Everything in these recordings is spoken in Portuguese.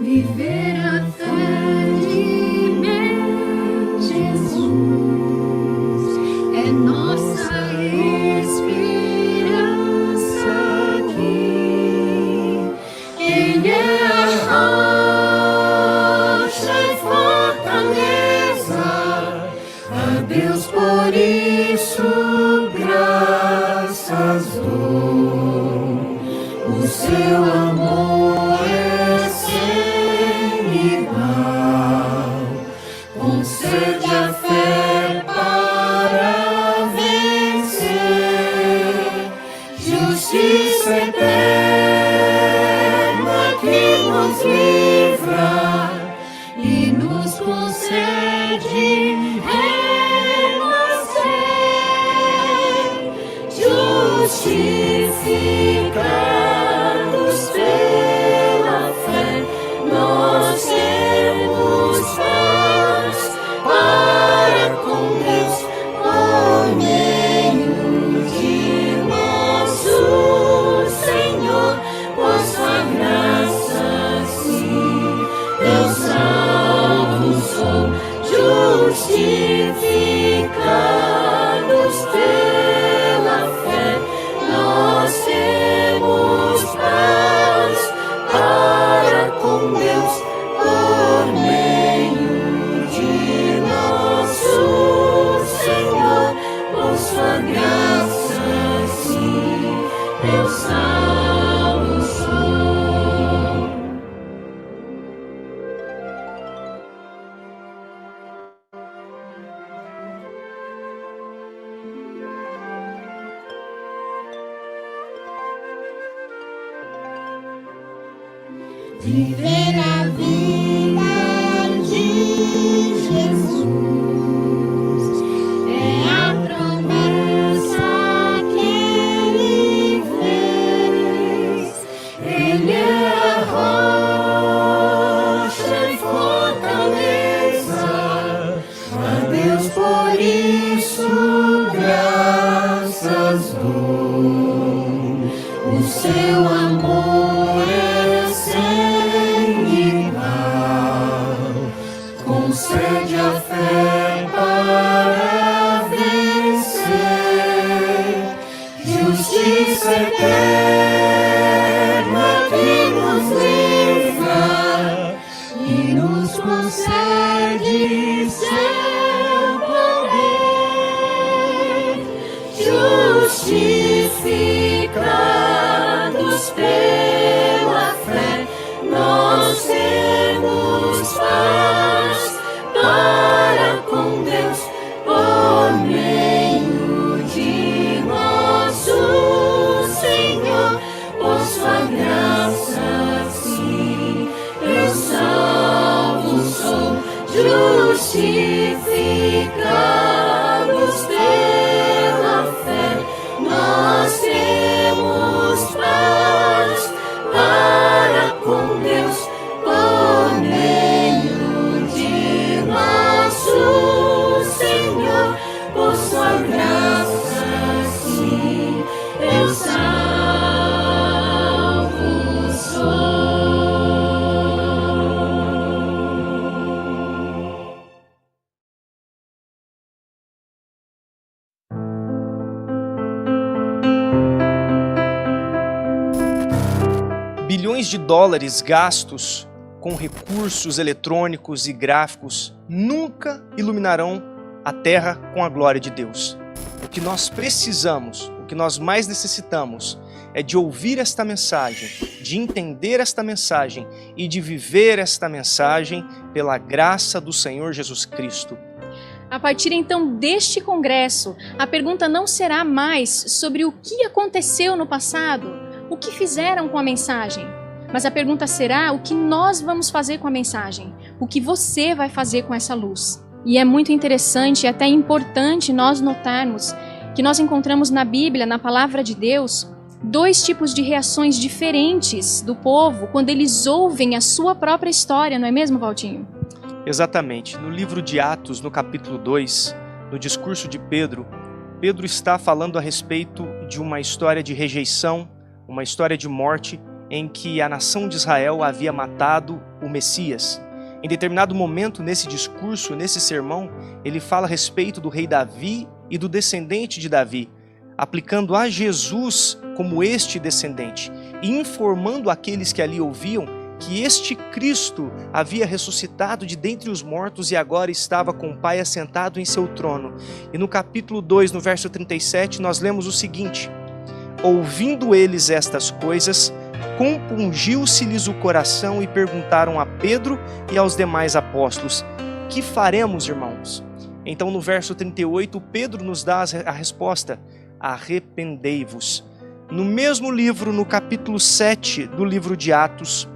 viver a fé de meu Jesus é nossa esperança aqui. Ele é a rocha e fortaleza, a Deus por isso graças dou. O seu amor é sem igual, concede a fé para vencer, justiça eterna que nos livra e nos concede renascer, justificados pela fé, nós temos paz para com Deus por meio de nosso Senhor, por sua graça sim, eu salvo sou, justificados pela fé, nós temos paz para com Deus por meio de nosso Senhor, por sua graça sim, eu salvo sou. Viver a vida de Jesus é a promessa que Ele fez. Ele é a rocha e fortaleza, a Deus por isso graças dou. O seu amor é concede a fé para vencer, justiça eterna que nos livra e nos concede seu poder, justificados pela fé, nós temos paz para com Deus por meio de nosso Senhor, por sua graça sim, eu salvo sou, justificados pela fé, nós temos paz para com Deus por meio de nosso Senhor, por sua graça sim, eu salvo sou. Bilhões de dólares gastos com recursos eletrônicos e gráficos nunca iluminarão a Terra com a glória de Deus. O que nós precisamos, o que nós mais necessitamos é de ouvir esta mensagem, de entender esta mensagem e de viver esta mensagem pela graça do Senhor Jesus Cristo. A partir então deste congresso, a pergunta não será mais sobre o que aconteceu no passado, o que fizeram com a mensagem, mas a pergunta será o que nós vamos fazer com a mensagem, o que você vai fazer com essa luz. E é muito interessante e até importante nós notarmos que nós encontramos na Bíblia, na Palavra de Deus, dois tipos de reações diferentes do povo quando eles ouvem a sua própria história, não é mesmo, Valtinho? Exatamente. No livro de Atos, no capítulo 2, no discurso de Pedro, Pedro está falando a respeito de uma história de rejeição, uma história de morte em que a nação de Israel havia matado o Messias. Em determinado momento, nesse discurso, nesse sermão, ele fala a respeito do rei Davi e do descendente de Davi, aplicando a Jesus como este descendente e informando aqueles que ali ouviam que este Cristo havia ressuscitado de dentre os mortos e agora estava com o Pai assentado em seu trono. E no capítulo 2, no verso 37, nós lemos o seguinte: ouvindo eles estas coisas, compungiu-se-lhes o coração e perguntaram a Pedro e aos demais apóstolos: que faremos, irmãos? Então no verso 38, Pedro nos dá a resposta: arrependei-vos. No mesmo livro, no capítulo 7 do livro de Atos,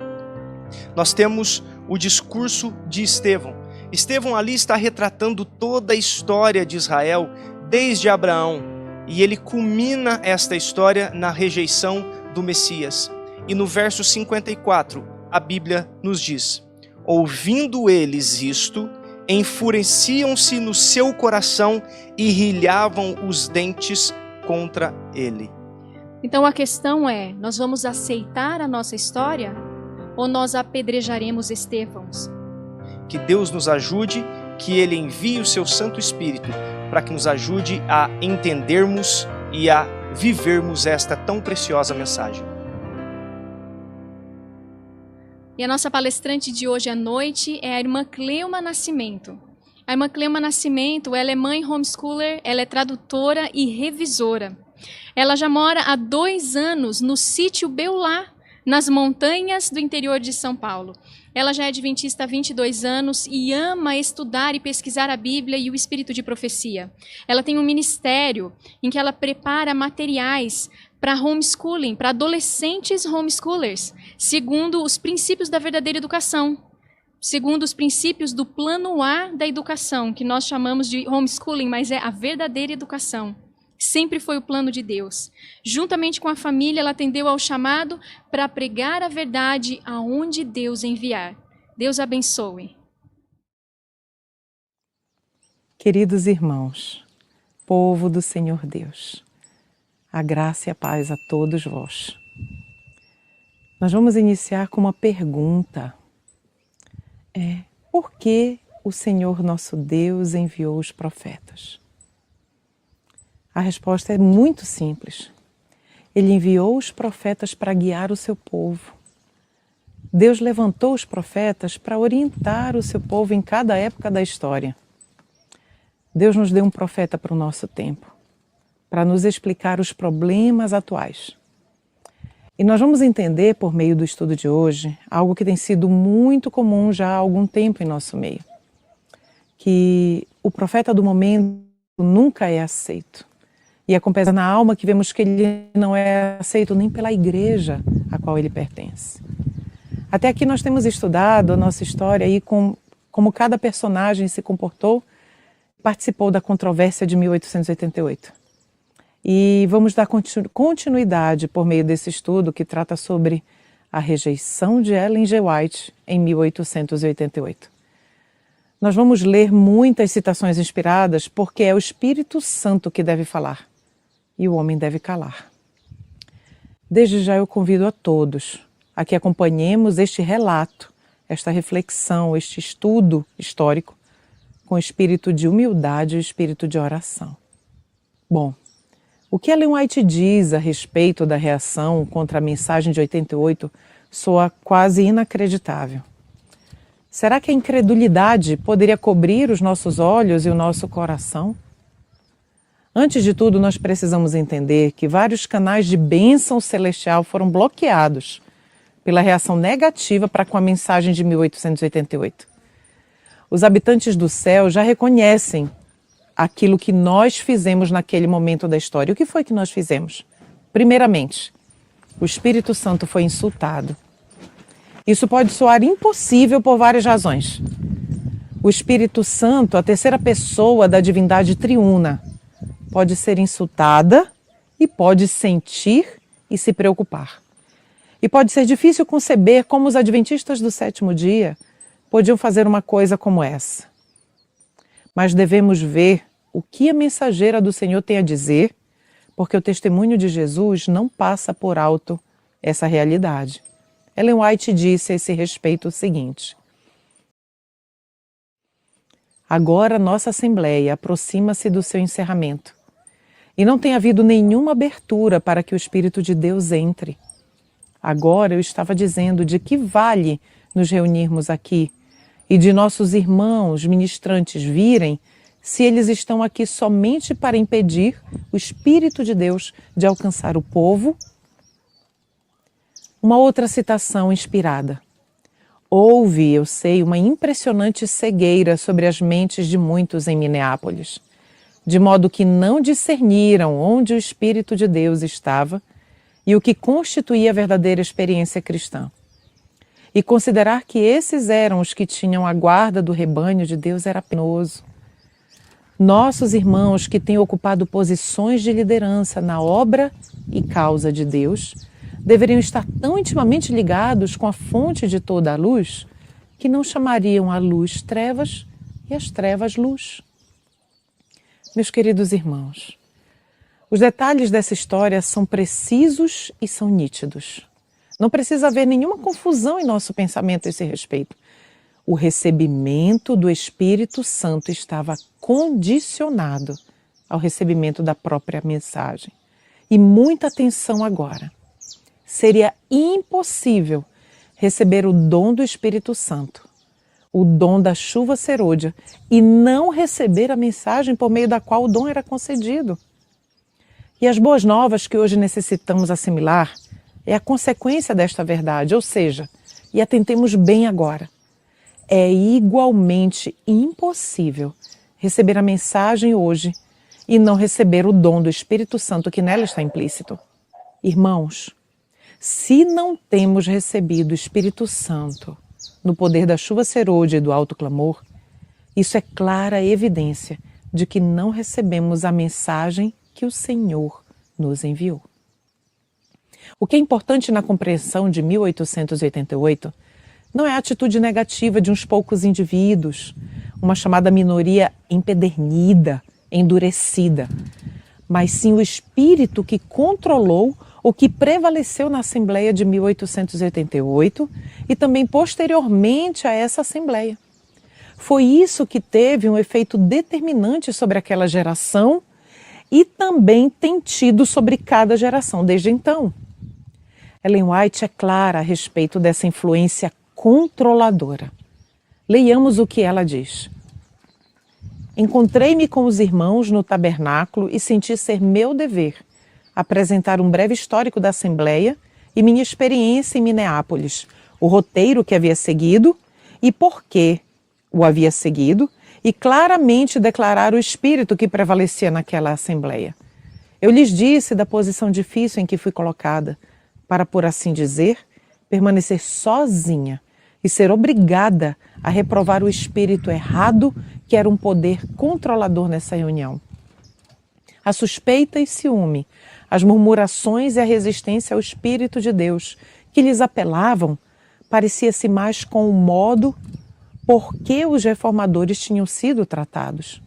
nós temos o discurso de Estevão. Estevão ali está retratando toda a história de Israel, desde Abraão, e ele culmina esta história na rejeição do Messias. E no verso 54, a Bíblia nos diz: ouvindo eles isto, enfureciam-se no seu coração e rilhavam os dentes contra ele. Então a questão é, nós vamos aceitar a nossa história ou nós apedrejaremos Estevãos? Que Deus nos ajude, que Ele envie o seu Santo Espírito para que nos ajude a entendermos e a vivermos esta tão preciosa mensagem. E a nossa palestrante de hoje à noite é a irmã Cleuma Nascimento. A irmã Cleuma Nascimento, ela é mãe homeschooler, ela é tradutora e revisora. Ela já mora há 2 anos no sítio Beulá, nas montanhas do interior de São Paulo. Ela já é adventista há 22 anos e ama estudar e pesquisar a Bíblia e o espírito de profecia. Ela tem um ministério em que ela prepara materiais para homeschooling, para adolescentes homeschoolers, segundo os princípios da verdadeira educação, segundo os princípios do plano A da educação, que nós chamamos de homeschooling, mas é a verdadeira educação. Sempre foi o plano de Deus. Juntamente com a família, ela atendeu ao chamado para pregar a verdade aonde Deus enviar. Deus abençoe. Queridos irmãos, povo do Senhor Deus, a graça e a paz a todos vós. Nós vamos iniciar com uma pergunta. Por que o Senhor nosso Deus enviou os profetas? A resposta é muito simples. Ele enviou os profetas para guiar o seu povo. Deus levantou os profetas para orientar o seu povo em cada época da história. Deus nos deu um profeta para o nosso tempo, para nos explicar os problemas atuais. E nós vamos entender, por meio do estudo de hoje, algo que tem sido muito comum já há algum tempo em nosso meio. Que o profeta do momento nunca é aceito. E é com pesa na alma que vemos que ele não é aceito nem pela igreja a qual ele pertence. Até aqui nós temos estudado a nossa história e como cada personagem se comportou, participou da controvérsia de 1888. E vamos dar continuidade por meio desse estudo que trata sobre a rejeição de Ellen G. White em 1888. Nós vamos ler muitas citações inspiradas porque é o Espírito Santo que deve falar e o homem deve calar. Desde já eu convido a todos a que acompanhemos este relato, esta reflexão, este estudo histórico com espírito de humildade e espírito de oração. Bom, o que Ellen White diz a respeito da reação contra a mensagem de 88 soa quase inacreditável. Será que a incredulidade poderia cobrir os nossos olhos e o nosso coração? Antes de tudo, nós precisamos entender que vários canais de bênção celestial foram bloqueados pela reação negativa para com a mensagem de 1888. Os habitantes do céu já reconhecem aquilo que nós fizemos naquele momento da história. O que foi que nós fizemos? Primeiramente, o Espírito Santo foi insultado. Isso pode soar impossível por várias razões. O Espírito Santo, a terceira pessoa da divindade triuna, pode ser insultada e pode sentir e se preocupar. E pode ser difícil conceber como os adventistas do 7º dia podiam fazer uma coisa como essa. Mas devemos ver o que a mensageira do Senhor tem a dizer, porque o testemunho de Jesus não passa por alto essa realidade. Ellen White disse a esse respeito o seguinte: agora nossa Assembleia aproxima-se do seu encerramento e não tem havido nenhuma abertura para que o Espírito de Deus entre. Agora eu estava dizendo de que vale nos reunirmos aqui e de nossos irmãos ministrantes virem se eles estão aqui somente para impedir o Espírito de Deus de alcançar o povo. Uma outra citação inspirada. Houve, eu sei, uma impressionante cegueira sobre as mentes de muitos em Minneapolis, de modo que não discerniram onde o Espírito de Deus estava e o que constituía a verdadeira experiência cristã. E considerar que esses eram os que tinham a guarda do rebanho de Deus era penoso. Nossos irmãos que têm ocupado posições de liderança na obra e causa de Deus deveriam estar tão intimamente ligados com a fonte de toda a luz que não chamariam a luz trevas e as trevas luz. Meus queridos irmãos, os detalhes dessa história são precisos e são nítidos. Não precisa haver nenhuma confusão em nosso pensamento a esse respeito. O recebimento do Espírito Santo estava condicionado ao recebimento da própria mensagem. E muita atenção agora. Seria impossível receber o dom do Espírito Santo, o dom da chuva serôdia, e não receber a mensagem por meio da qual o dom era concedido. E as boas novas que hoje necessitamos assimilar é a consequência desta verdade, ou seja, e atentemos bem agora, é igualmente impossível receber a mensagem hoje e não receber o dom do Espírito Santo que nela está implícito. Irmãos, se não temos recebido o Espírito Santo no poder da chuva serôdia e do alto clamor, isso é clara evidência de que não recebemos a mensagem que o Senhor nos enviou. O que é importante na compreensão de 1888 não é a atitude negativa de uns poucos indivíduos, uma chamada minoria empedernida, endurecida, mas sim o espírito que controlou o que prevaleceu na Assembleia de 1888 e também posteriormente a essa Assembleia. Foi isso que teve um efeito determinante sobre aquela geração e também tem tido sobre cada geração desde então. Ellen White é clara a respeito dessa influência controladora. Leiamos o que ela diz. Encontrei-me com os irmãos no tabernáculo e senti ser meu dever apresentar um breve histórico da Assembleia e minha experiência em Minneapolis, o roteiro que havia seguido e por que o havia seguido, e claramente declarar o espírito que prevalecia naquela Assembleia. Eu lhes disse da posição difícil em que fui colocada, para, por assim dizer, permanecer sozinha e ser obrigada a reprovar o espírito errado que era um poder controlador nessa reunião. A suspeita e ciúme, as murmurações e a resistência ao Espírito de Deus que lhes apelavam parecia-se mais com o modo por que os reformadores tinham sido tratados.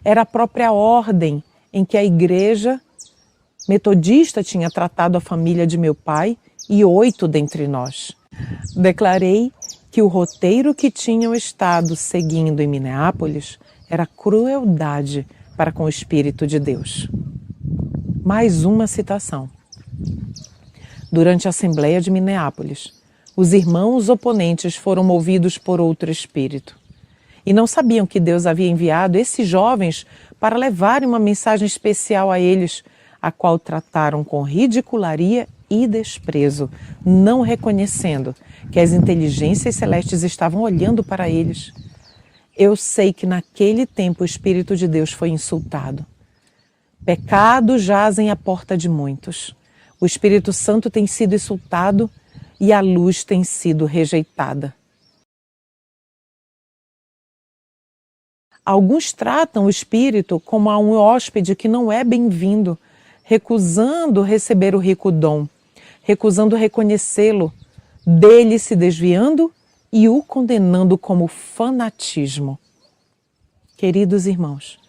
Era a própria ordem em que a igreja metodista tinha tratado a família de meu pai e 8 dentre nós. Declarei que o roteiro que tinham estado seguindo em Minneapolis era crueldade para com o Espírito de Deus. Mais uma citação. Durante a Assembleia de Minneapolis, os irmãos oponentes foram movidos por outro espírito e não sabiam que Deus havia enviado esses jovens para levarem uma mensagem especial a eles, a qual trataram com ridicularia e desprezo, não reconhecendo que as inteligências celestes estavam olhando para eles. Eu sei que naquele tempo o Espírito de Deus foi insultado. Pecados jazem à porta de muitos. O Espírito Santo tem sido insultado e a luz tem sido rejeitada. Alguns tratam o Espírito como a um hóspede que não é bem-vindo, recusando receber o rico dom, recusando reconhecê-lo, dele se desviando e o condenando como fanatismo. Queridos irmãos,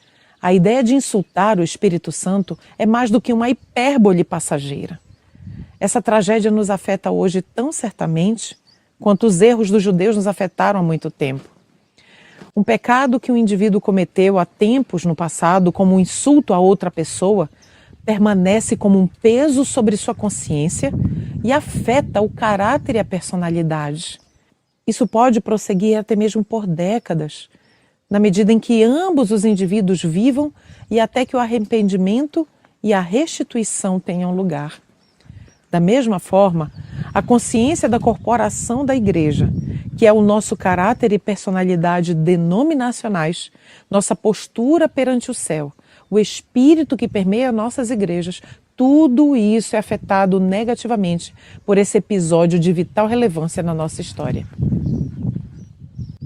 a ideia de insultar o Espírito Santo é mais do que uma hipérbole passageira. Essa tragédia nos afeta hoje tão certamente quanto os erros dos judeus nos afetaram há muito tempo. Um pecado que o indivíduo cometeu há tempos no passado, como um insulto a outra pessoa, permanece como um peso sobre sua consciência e afeta o caráter e a personalidade. Isso pode prosseguir até mesmo por décadas, na medida em que ambos os indivíduos vivam e até que o arrependimento e a restituição tenham lugar. Da mesma forma, a consciência da corporação da Igreja, que é o nosso caráter e personalidade denominacionais, nossa postura perante o céu, o espírito que permeia nossas igrejas, tudo isso é afetado negativamente por esse episódio de vital relevância na nossa história.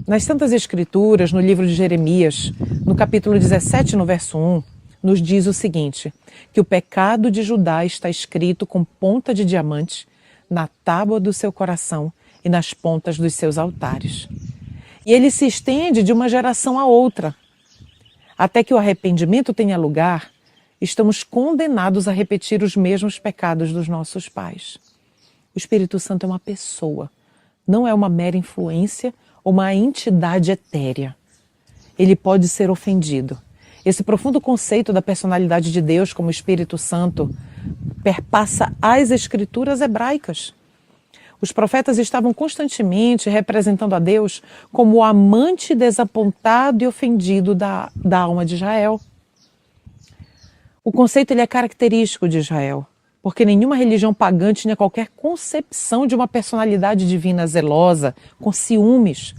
Nas Santas Escrituras, no livro de Jeremias, no capítulo 17, no verso 1, nos diz o seguinte, que o pecado de Judá está escrito com ponta de diamante na tábua do seu coração e nas pontas dos seus altares. E ele se estende de uma geração a outra. Até que o arrependimento tenha lugar, estamos condenados a repetir os mesmos pecados dos nossos pais. O Espírito Santo é uma pessoa, não é uma mera influência ou uma entidade etérea. Ele pode ser ofendido. Esse profundo conceito da personalidade de Deus como Espírito Santo perpassa as escrituras hebraicas. Os profetas estavam constantemente representando a Deus como o amante desapontado e ofendido da alma de Israel. O conceito ele é característico de Israel, porque nenhuma religião pagã tinha qualquer concepção de uma personalidade divina zelosa, com ciúmes.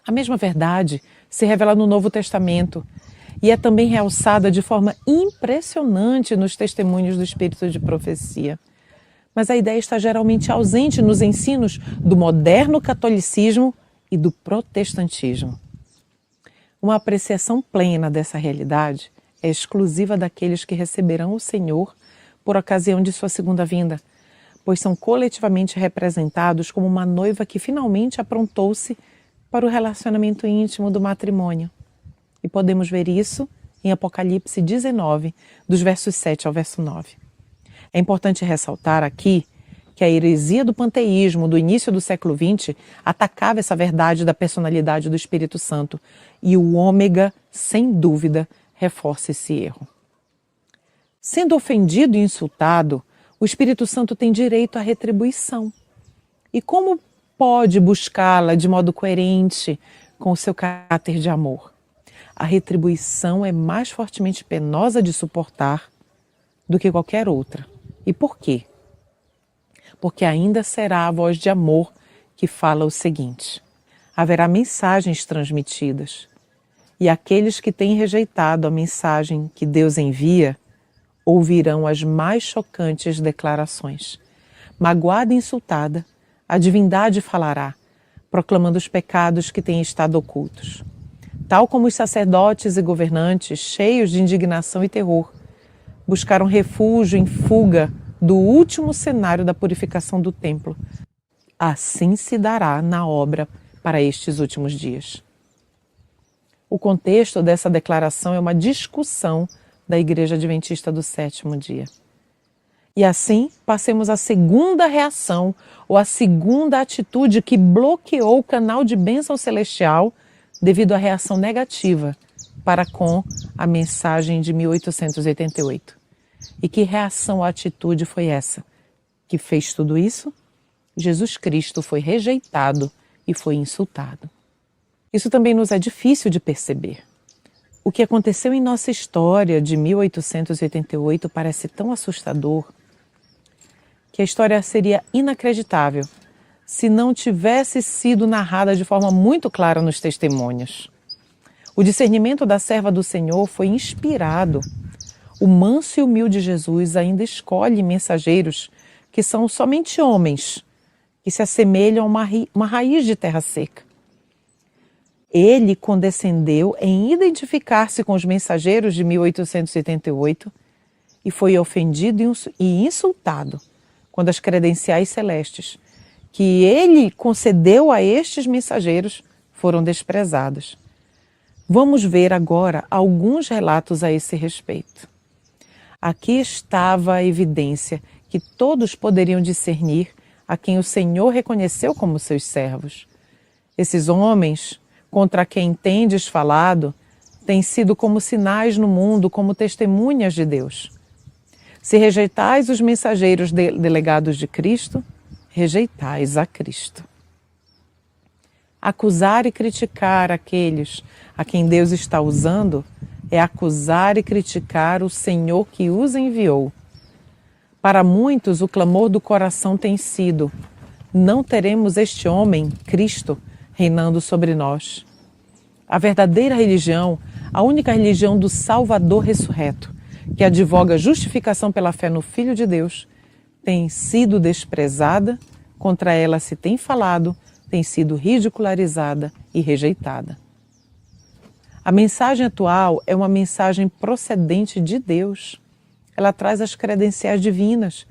A mesma verdade se revela no Novo Testamento e é também realçada de forma impressionante nos testemunhos do Espírito de profecia. Mas a ideia está geralmente ausente nos ensinos do moderno catolicismo e do protestantismo. Uma apreciação plena dessa realidade é exclusiva daqueles que receberão o Senhor por ocasião de sua segunda vinda, pois são coletivamente representados como uma noiva que finalmente aprontou-se para o relacionamento íntimo do matrimônio. E podemos ver isso em Apocalipse 19, dos versos 7 ao verso 9. É importante ressaltar aqui que a heresia do panteísmo do início do século XX atacava essa verdade da personalidade do Espírito Santo e o ômega, sem dúvida, reforça esse erro. Sendo ofendido e insultado, o Espírito Santo tem direito à retribuição. E como pode buscá-la de modo coerente com o seu caráter de amor? A retribuição é mais fortemente penosa de suportar do que qualquer outra. E por quê? Porque ainda será a voz de amor que fala o seguinte: haverá mensagens transmitidas, e aqueles que têm rejeitado a mensagem que Deus envia ouvirão as mais chocantes declarações. Magoada e insultada, a divindade falará, proclamando os pecados que têm estado ocultos. Tal como os sacerdotes e governantes, cheios de indignação e terror, buscaram refúgio em fuga do último cenário da purificação do templo. Assim se dará na obra para estes últimos dias. O contexto dessa declaração é uma discussão da Igreja Adventista do Sétimo Dia. E assim, passemos à segunda reação ou à segunda atitude que bloqueou o canal de bênção celestial devido à reação negativa para com a mensagem de 1888. E que reação ou atitude foi essa? Que fez tudo isso? Jesus Cristo foi rejeitado e foi insultado. Isso também nos é difícil de perceber. O que aconteceu em nossa história de 1888 parece tão assustador que a história seria inacreditável se não tivesse sido narrada de forma muito clara nos testemunhos. O discernimento da serva do Senhor foi inspirado. O manso e humilde Jesus ainda escolhe mensageiros que são somente homens, que se assemelham a uma raiz de terra seca. Ele condescendeu em identificar-se com os mensageiros de 1888 e foi ofendido e insultado quando as credenciais celestes que ele concedeu a estes mensageiros foram desprezadas. Vamos ver agora alguns relatos a esse respeito. Aqui estava a evidência que todos poderiam discernir, a quem o Senhor reconheceu como seus servos. Esses homens, contra quem tendes falado, têm sido como sinais no mundo, como testemunhas de Deus. Se rejeitais os mensageiros delegados de Cristo, rejeitais a Cristo. Acusar e criticar aqueles a quem Deus está usando é acusar e criticar o Senhor que os enviou. Para muitos, o clamor do coração tem sido: não teremos este homem, Cristo, reinando sobre nós. A verdadeira religião, a única religião do Salvador ressurreto, que advoga a justificação pela fé no Filho de Deus, tem sido desprezada, contra ela se tem falado, tem sido ridicularizada e rejeitada. A mensagem atual é uma mensagem procedente de Deus. Ela traz as credenciais divinas,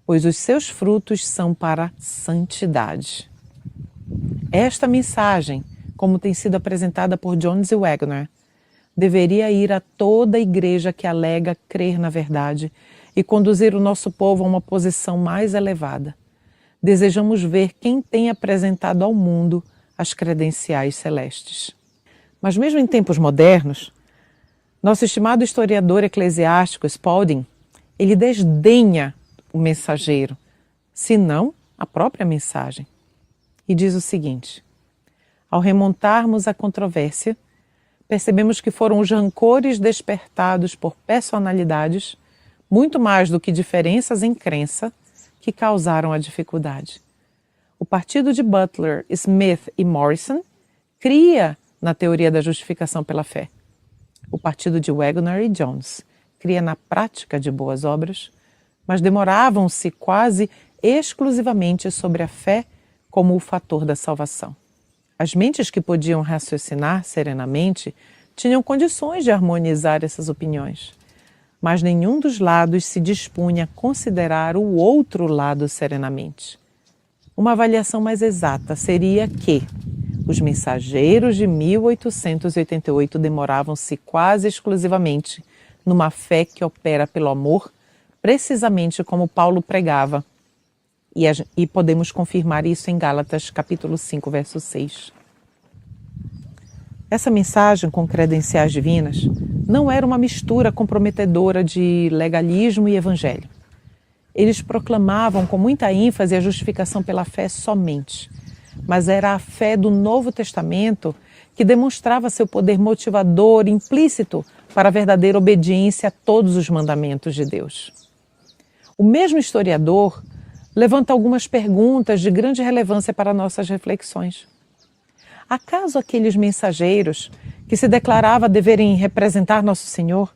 pois os seus frutos são para a santidade. Esta mensagem, como tem sido apresentada por Jones e Wagner, deveria ir a toda a igreja que alega crer na verdade e conduzir o nosso povo a uma posição mais elevada. Desejamos ver quem tem apresentado ao mundo as credenciais celestes. Mas mesmo em tempos modernos, nosso estimado historiador eclesiástico Spalding, ele desdenha o mensageiro, senão a própria mensagem. E diz o seguinte: ao remontarmos a controvérsia, percebemos que foram os rancores despertados por personalidades, muito mais do que diferenças em crença, que causaram a dificuldade. O partido de Butler, Smith e Morrison cria na teoria da justificação pela fé. O partido de Wagner e Jones cria na prática de boas obras, mas demoravam-se quase exclusivamente sobre a fé como o fator da salvação. As mentes que podiam raciocinar serenamente tinham condições de harmonizar essas opiniões, mas nenhum dos lados se dispunha a considerar o outro lado serenamente. Uma avaliação mais exata seria que os mensageiros de 1888 demoravam-se quase exclusivamente numa fé que opera pelo amor, precisamente como Paulo pregava. E podemos confirmar isso em Gálatas capítulo 5, verso 6. Essa mensagem com credenciais divinas não era uma mistura comprometedora de legalismo e evangelho. Eles proclamavam com muita ênfase a justificação pela fé somente, mas era a fé do Novo Testamento que demonstrava seu poder motivador implícito para a verdadeira obediência a todos os mandamentos de Deus. O mesmo historiador levanta algumas perguntas de grande relevância para nossas reflexões. Acaso aqueles mensageiros que se declarava deverem representar Nosso Senhor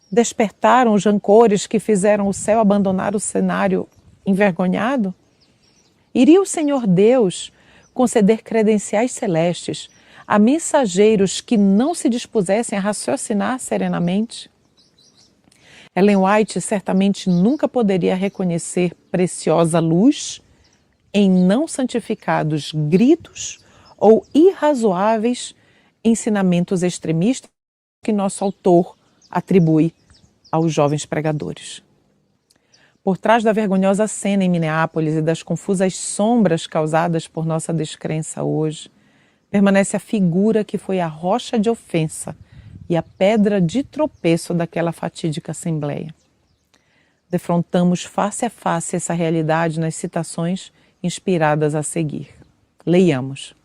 despertaram os rancores que fizeram o céu abandonar o cenário envergonhado? Iria o Senhor Deus conceder credenciais celestes a mensageiros que não se dispusessem a raciocinar serenamente? Ellen White certamente nunca poderia reconhecer preciosa luz em não santificados gritos ou irrazoáveis ensinamentos extremistas que nosso autor atribui aos jovens pregadores. Por trás da vergonhosa cena em Minneapolis e das confusas sombras causadas por nossa descrença hoje, permanece a figura que foi a rocha de ofensa e a pedra de tropeço daquela fatídica assembleia. Defrontamos face a face essa realidade nas citações inspiradas a seguir. Leiamos.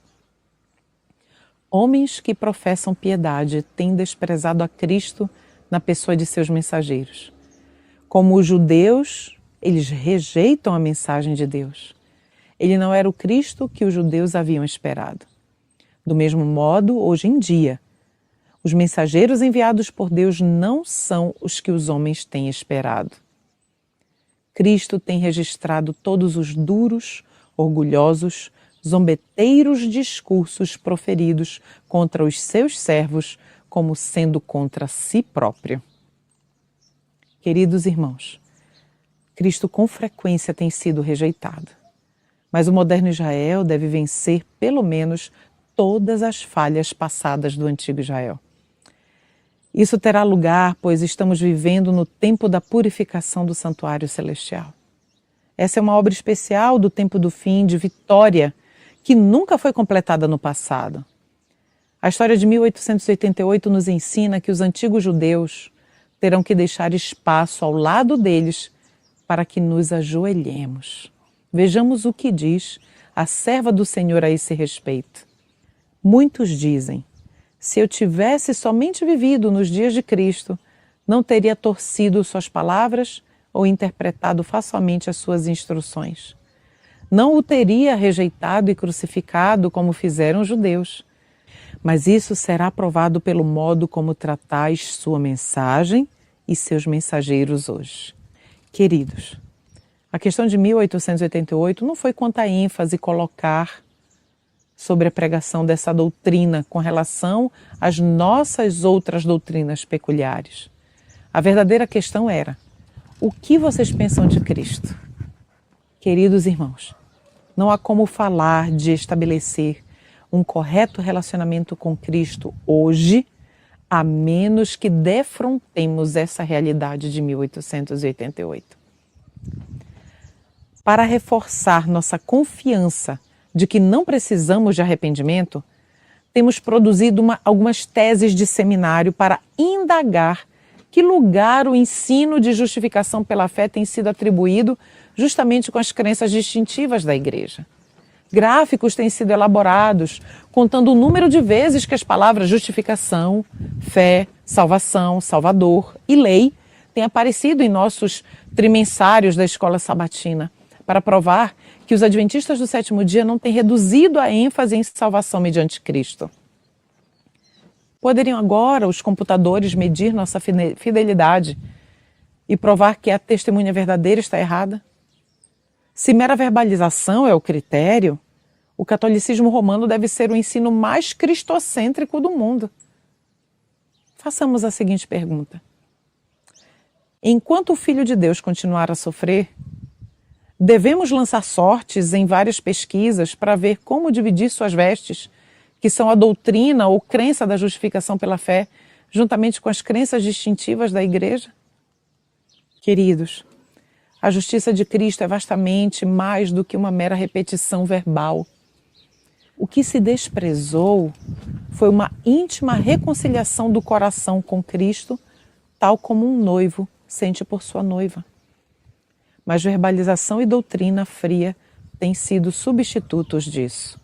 Homens que professam piedade têm desprezado a Cristo na pessoa de seus mensageiros. Como os judeus, eles rejeitam a mensagem de Deus. Ele não era o Cristo que os judeus haviam esperado. Do mesmo modo, hoje em dia, os mensageiros enviados por Deus não são os que os homens têm esperado. Cristo tem registrado todos os duros, orgulhosos, zombeteiros discursos proferidos contra os seus servos, como sendo contra si próprio. Queridos irmãos, Cristo com frequência tem sido rejeitado, mas o moderno Israel deve vencer pelo menos todas as falhas passadas do antigo Israel. Isso terá lugar, pois estamos vivendo no tempo da purificação do santuário celestial. Essa é uma obra especial do tempo do fim, de vitória, que nunca foi completada no passado. A história de 1888 nos ensina que os antigos judeus terão que deixar espaço ao lado deles para que nos ajoelhemos. Vejamos o que diz a serva do Senhor a esse respeito. Muitos dizem, se eu tivesse somente vivido nos dias de Cristo, não teria torcido suas palavras ou interpretado facilmente as suas instruções. Não o teria rejeitado e crucificado como fizeram os judeus. Mas isso será provado pelo modo como tratais sua mensagem e seus mensageiros hoje. Queridos, a questão de 1888 não foi quanto à ênfase colocar sobre a pregação dessa doutrina com relação às nossas outras doutrinas peculiares. A verdadeira questão era, o que vocês pensam de Cristo? Queridos irmãos, não há como falar de estabelecer um correto relacionamento com Cristo hoje, a menos que defrontemos essa realidade de 1888. Para reforçar nossa confiança de que não precisamos de arrependimento, temos produzido algumas teses de seminário para indagar que lugar o ensino de justificação pela fé tem sido atribuído justamente com as crenças distintivas da Igreja. Gráficos têm sido elaborados contando o número de vezes que as palavras justificação, fé, salvação, salvador e lei têm aparecido em nossos trimensários da escola sabatina, para provar que os adventistas do sétimo dia não têm reduzido a ênfase em salvação mediante Cristo. Poderiam agora os computadores medir nossa fidelidade e provar que a testemunha verdadeira está errada? Se mera verbalização é o critério, o catolicismo romano deve ser o ensino mais cristocêntrico do mundo. Façamos a seguinte pergunta. Enquanto o Filho de Deus continuar a sofrer, devemos lançar sortes em várias pesquisas para ver como dividir suas vestes, que são a doutrina ou crença da justificação pela fé, juntamente com as crenças distintivas da Igreja? Queridos, a justiça de Cristo é vastamente mais do que uma mera repetição verbal. O que se desprezou foi uma íntima reconciliação do coração com Cristo, tal como um noivo sente por sua noiva. Mas verbalização e doutrina fria têm sido substitutos disso.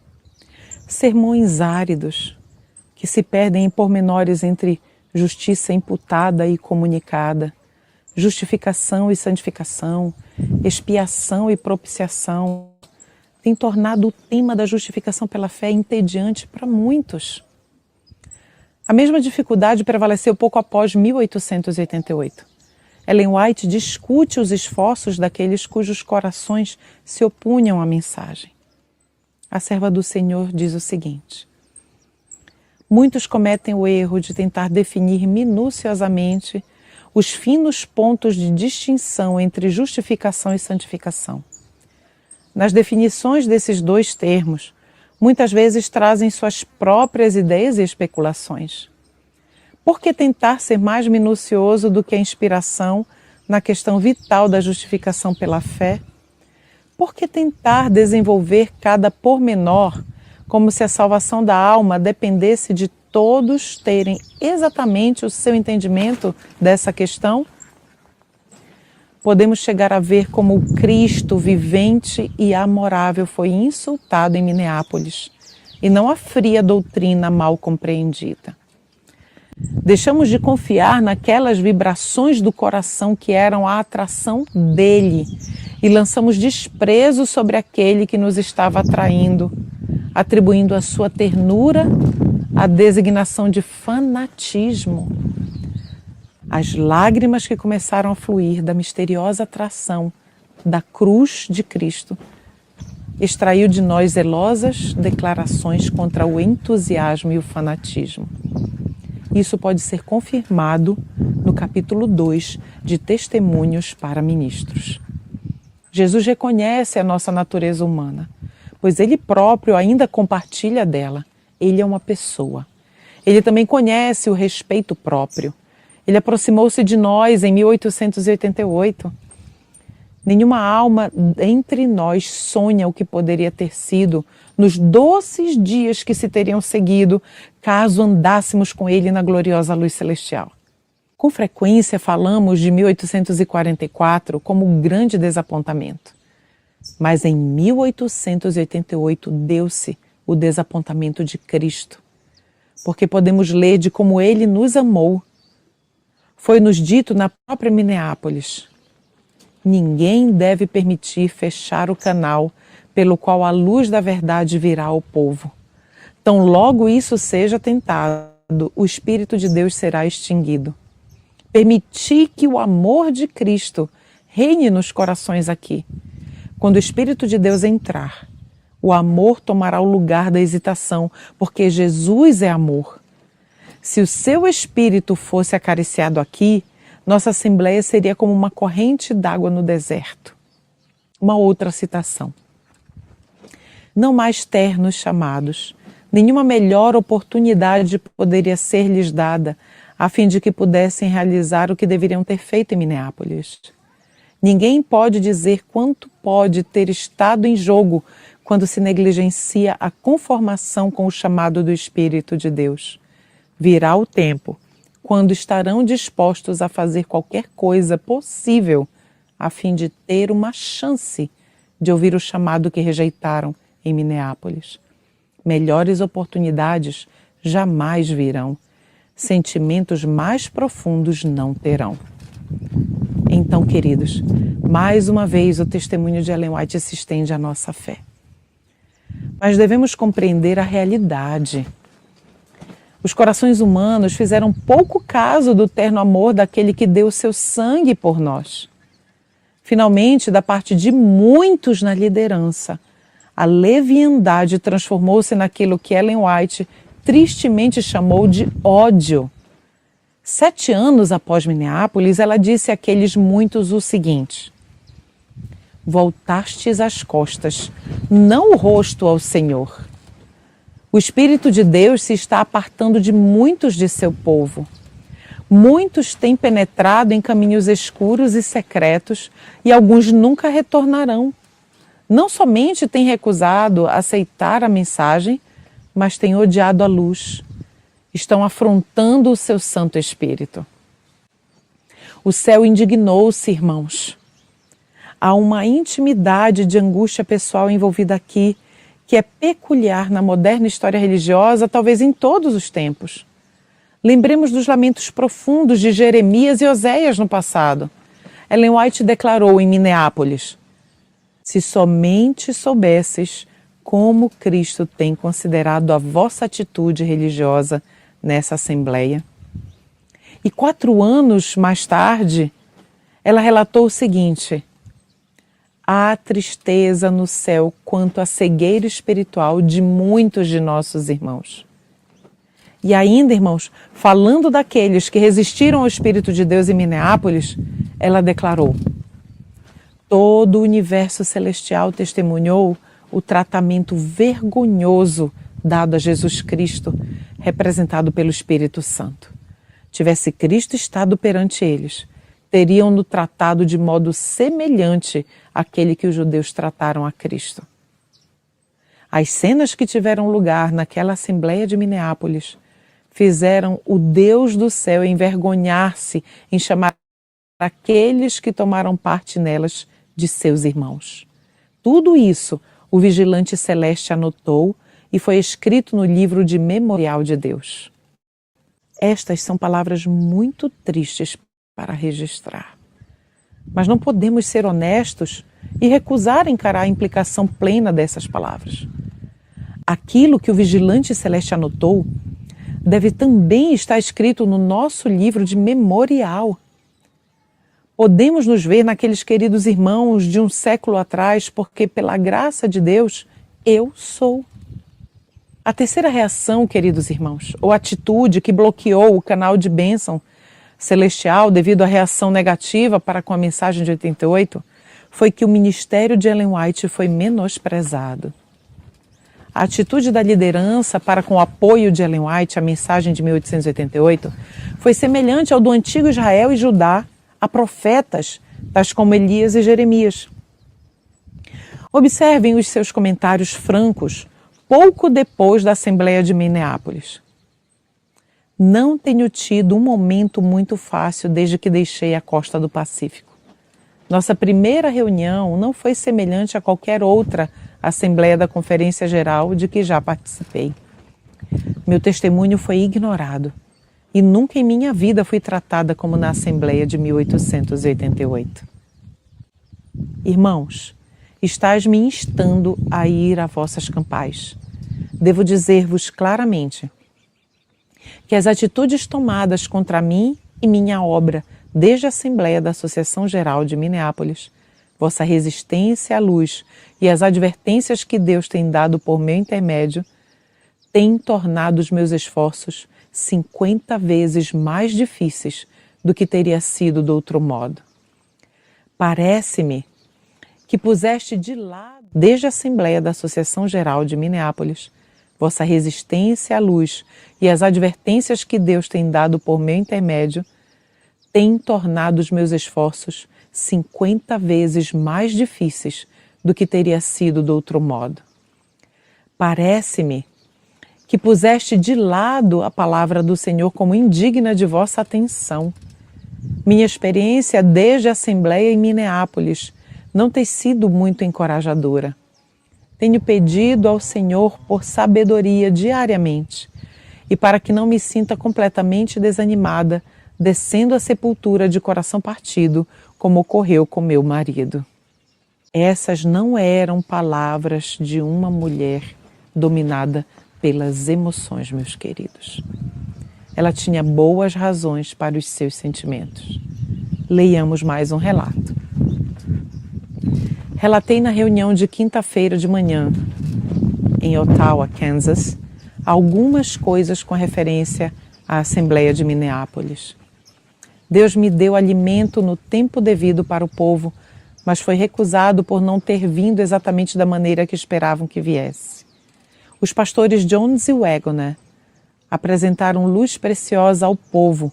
Sermões áridos, que se perdem em pormenores entre justiça imputada e comunicada, justificação e santificação, expiação e propiciação, têm tornado o tema da justificação pela fé entediante para muitos. A mesma dificuldade prevaleceu pouco após 1888. Ellen White discute os esforços daqueles cujos corações se opunham à mensagem. A serva do Senhor diz o seguinte: muitos cometem o erro de tentar definir minuciosamente os finos pontos de distinção entre justificação e santificação. Nas definições desses dois termos, muitas vezes trazem suas próprias ideias e especulações. Por que tentar ser mais minucioso do que a inspiração na questão vital da justificação pela fé? Por que tentar desenvolver cada pormenor como se a salvação da alma dependesse de todos terem exatamente o seu entendimento dessa questão? Podemos chegar a ver como o Cristo vivente e amorável foi insultado em Minneapolis, e não a fria doutrina mal compreendida. Deixamos de confiar naquelas vibrações do coração que eram a atração dele e lançamos desprezo sobre aquele que nos estava atraindo, atribuindo à sua ternura a designação de fanatismo. As lágrimas que começaram a fluir da misteriosa atração da cruz de Cristo extraiu de nós zelosas declarações contra o entusiasmo e o fanatismo. Isso pode ser confirmado no capítulo 2 de Testemunhos para Ministros. Jesus reconhece a nossa natureza humana, pois Ele próprio ainda compartilha dela. Ele é uma pessoa. Ele também conhece o respeito próprio. Ele aproximou-se de nós em 1888. Nenhuma alma entre nós sonha o que poderia ter sido nos doces dias que se teriam seguido caso andássemos com ele na gloriosa luz celestial. Com frequência falamos de 1844 como um grande desapontamento. Mas em 1888 deu-se o desapontamento de Cristo, porque podemos ler de como ele nos amou. Foi-nos dito na própria Minneapolis: ninguém deve permitir fechar o canal pelo qual a luz da verdade virá ao povo. Tão logo isso seja tentado, o Espírito de Deus será extinguido. Permitir que o amor de Cristo reine nos corações aqui. Quando o Espírito de Deus entrar, o amor tomará o lugar da hesitação, porque Jesus é amor. Se o seu Espírito fosse acariciado aqui, nossa Assembleia seria como uma corrente d'água no deserto. Uma outra citação. Não mais ternos chamados, nenhuma melhor oportunidade poderia ser-lhes dada, a fim de que pudessem realizar o que deveriam ter feito em Minneapolis. Ninguém pode dizer quanto pode ter estado em jogo quando se negligencia a conformação com o chamado do Espírito de Deus. Virá o tempo quando estarão dispostos a fazer qualquer coisa possível a fim de ter uma chance de ouvir o chamado que rejeitaram em Minneapolis. Melhores oportunidades jamais virão. Sentimentos mais profundos não terão. Então, queridos, mais uma vez o testemunho de Ellen White se estende à nossa fé. Mas devemos compreender a realidade. Os corações humanos fizeram pouco caso do terno amor daquele que deu seu sangue por nós. Finalmente, da parte de muitos na liderança, a leviandade transformou-se naquilo que Ellen White tristemente chamou de ódio. 7 anos após Minneapolis, ela disse àqueles muitos o seguinte: voltastes as costas, não o rosto ao Senhor. O Espírito de Deus se está apartando de muitos de seu povo. Muitos têm penetrado em caminhos escuros e secretos e alguns nunca retornarão. Não somente têm recusado aceitar a mensagem, mas têm odiado a luz. Estão afrontando o seu Santo Espírito. O céu indignou-se, irmãos. Há uma intimidade de angústia pessoal envolvida aqui, que é peculiar na moderna história religiosa, talvez em todos os tempos. Lembremos dos lamentos profundos de Jeremias e Oséias no passado. Ellen White declarou em Minneapolis: se somente soubesses como Cristo tem considerado a vossa atitude religiosa nessa Assembleia. E 4 anos mais tarde, ela relatou o seguinte: há tristeza no céu quanto à cegueira espiritual de muitos de nossos irmãos. E ainda, irmãos, falando daqueles que resistiram ao Espírito de Deus em Minneapolis, ela declarou: todo o universo celestial testemunhou o tratamento vergonhoso dado a Jesus Cristo, representado pelo Espírito Santo. Tivesse Cristo estado perante eles, teriam-no tratado de modo semelhante àquele que os judeus trataram a Cristo. As cenas que tiveram lugar naquela Assembleia de Minneapolis fizeram o Deus do céu envergonhar-se em chamar aqueles que tomaram parte nelas de seus irmãos. Tudo isso o vigilante celeste anotou e foi escrito no livro de memorial de Deus. Estas são palavras muito tristes para registrar. Mas não podemos ser honestos e recusar encarar a implicação plena dessas palavras. Aquilo que o vigilante celeste anotou deve também estar escrito no nosso livro de memorial. Podemos nos ver naqueles queridos irmãos de um século atrás, porque pela graça de Deus, eu sou. A terceira reação, queridos irmãos, ou atitude que bloqueou o canal de bênção celestial devido à reação negativa para com a mensagem de 88, foi que o ministério de Ellen White foi menosprezado. A atitude da liderança para com o apoio de Ellen White à mensagem de 1888 foi semelhante ao do antigo Israel e Judá, a profetas tais como Elias e Jeremias. Observem os seus comentários francos pouco depois da Assembleia de Minneapolis. Não tenho tido um momento muito fácil desde que deixei a costa do Pacífico. Nossa primeira reunião não foi semelhante a qualquer outra Assembleia da Conferência Geral de que já participei. Meu testemunho foi ignorado e nunca em minha vida fui tratada como na Assembleia de 1888. Irmãos, estais me instando a ir a vossas campais. Devo dizer-vos claramente que as atitudes tomadas contra mim e minha obra desde a Assembleia da Associação Geral de Minneapolis, vossa resistência à luz e as advertências que Deus tem dado por meu intermédio, têm tornado os meus esforços 50 vezes mais difíceis do que teria sido de outro modo. Parece-me que puseste de lado, desde a Assembleia da Associação Geral de Minneapolis, vossa resistência à luz e as advertências que Deus tem dado por meu intermédio, têm tornado os meus esforços 50 vezes mais difíceis do que teria sido de outro modo. Parece-me que puseste de lado a palavra do Senhor como indigna de vossa atenção. Minha experiência desde a Assembleia em Minneapolis não tem sido muito encorajadora. Tenho pedido ao Senhor por sabedoria diariamente e para que não me sinta completamente desanimada, descendo à sepultura de coração partido, como ocorreu com meu marido. Essas não eram palavras de uma mulher dominada pelas emoções, meus queridos. Ela tinha boas razões para os seus sentimentos. Leiamos mais um relato. Relatei na reunião de quinta-feira de manhã, em Ottawa, Kansas, algumas coisas com referência à Assembleia de Minneapolis. Deus me deu alimento no tempo devido para o povo, mas foi recusado por não ter vindo exatamente da maneira que esperavam que viesse. Os pastores Jones e Wagoner apresentaram luz preciosa ao povo,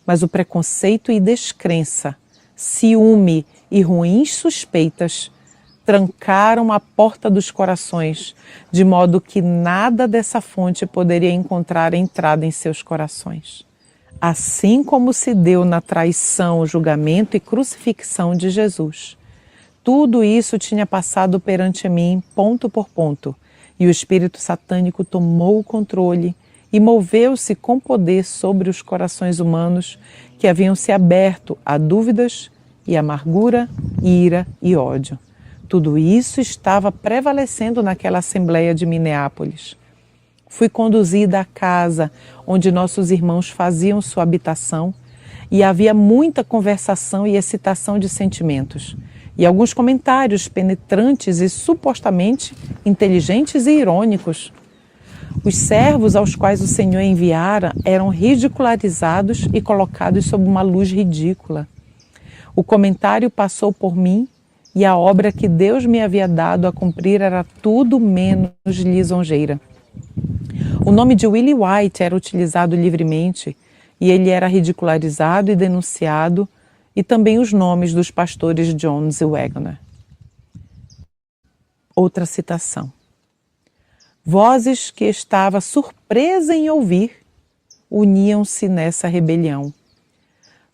mas o preconceito e descrença, ciúme e ruins suspeitas trancaram a porta dos corações, de modo que nada dessa fonte poderia encontrar entrada em seus corações. Assim como se deu na traição, julgamento e crucifixão de Jesus. Tudo isso tinha passado perante mim, ponto por ponto, e o espírito satânico tomou o controle e moveu-se com poder sobre os corações humanos que haviam se aberto a dúvidas e amargura, ira e ódio. Tudo isso estava prevalecendo naquela Assembleia de Minneapolis. Fui conduzida à casa onde nossos irmãos faziam sua habitação e havia muita conversação e excitação de sentimentos, e alguns comentários penetrantes e supostamente inteligentes e irônicos. Os servos aos quais o Senhor enviara eram ridicularizados e colocados sob uma luz ridícula. O comentário passou por mim e a obra que Deus me havia dado a cumprir era tudo menos lisonjeira. O nome de Willie White era utilizado livremente e ele era ridicularizado e denunciado, e também os nomes dos pastores Jones e Wagoner. Outra citação. Vozes que estava surpresa em ouvir uniam-se nessa rebelião.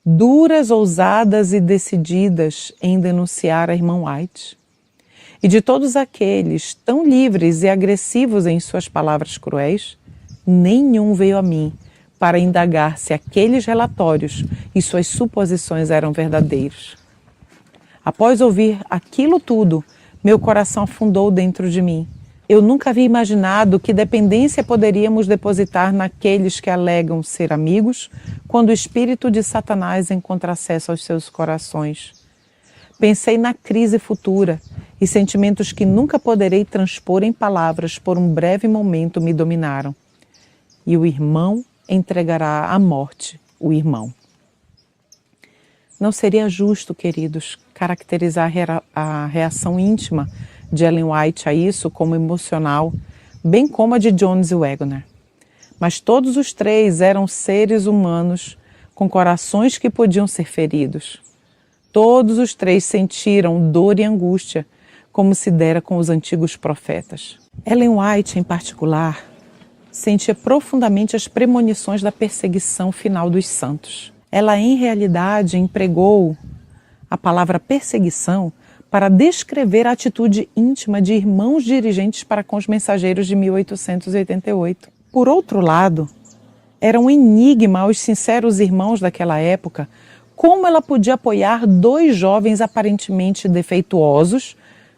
Duras, ousadas e decididas em denunciar a irmã White. E de todos aqueles tão livres e agressivos em suas palavras cruéis, nenhum veio a mim para indagar se aqueles relatórios e suas suposições eram verdadeiros. Após ouvir aquilo tudo, meu coração afundou dentro de mim. Eu nunca havia imaginado que dependência poderíamos depositar naqueles que alegam ser amigos, quando o espírito de Satanás encontra acesso aos seus corações. Pensei na crise futura e sentimentos que nunca poderei transpor em palavras por um breve momento me dominaram. E o irmão entregará à morte o irmão. Não seria justo, queridos, caracterizar a reação íntima de Ellen White a isso como emocional, bem como a de Jones e Wagoner. Mas todos os três eram seres humanos com corações que podiam ser feridos. Todos os três sentiram dor e angústia, como se dera com os antigos profetas. Ellen White, em particular, sentia profundamente as premonições da perseguição final dos santos. Ela, em realidade, empregou a palavra perseguição para descrever a atitude íntima de irmãos dirigentes para com os mensageiros de 1888. Por outro lado, era um enigma aos sinceros irmãos daquela época como ela podia apoiar dois jovens aparentemente defeituosos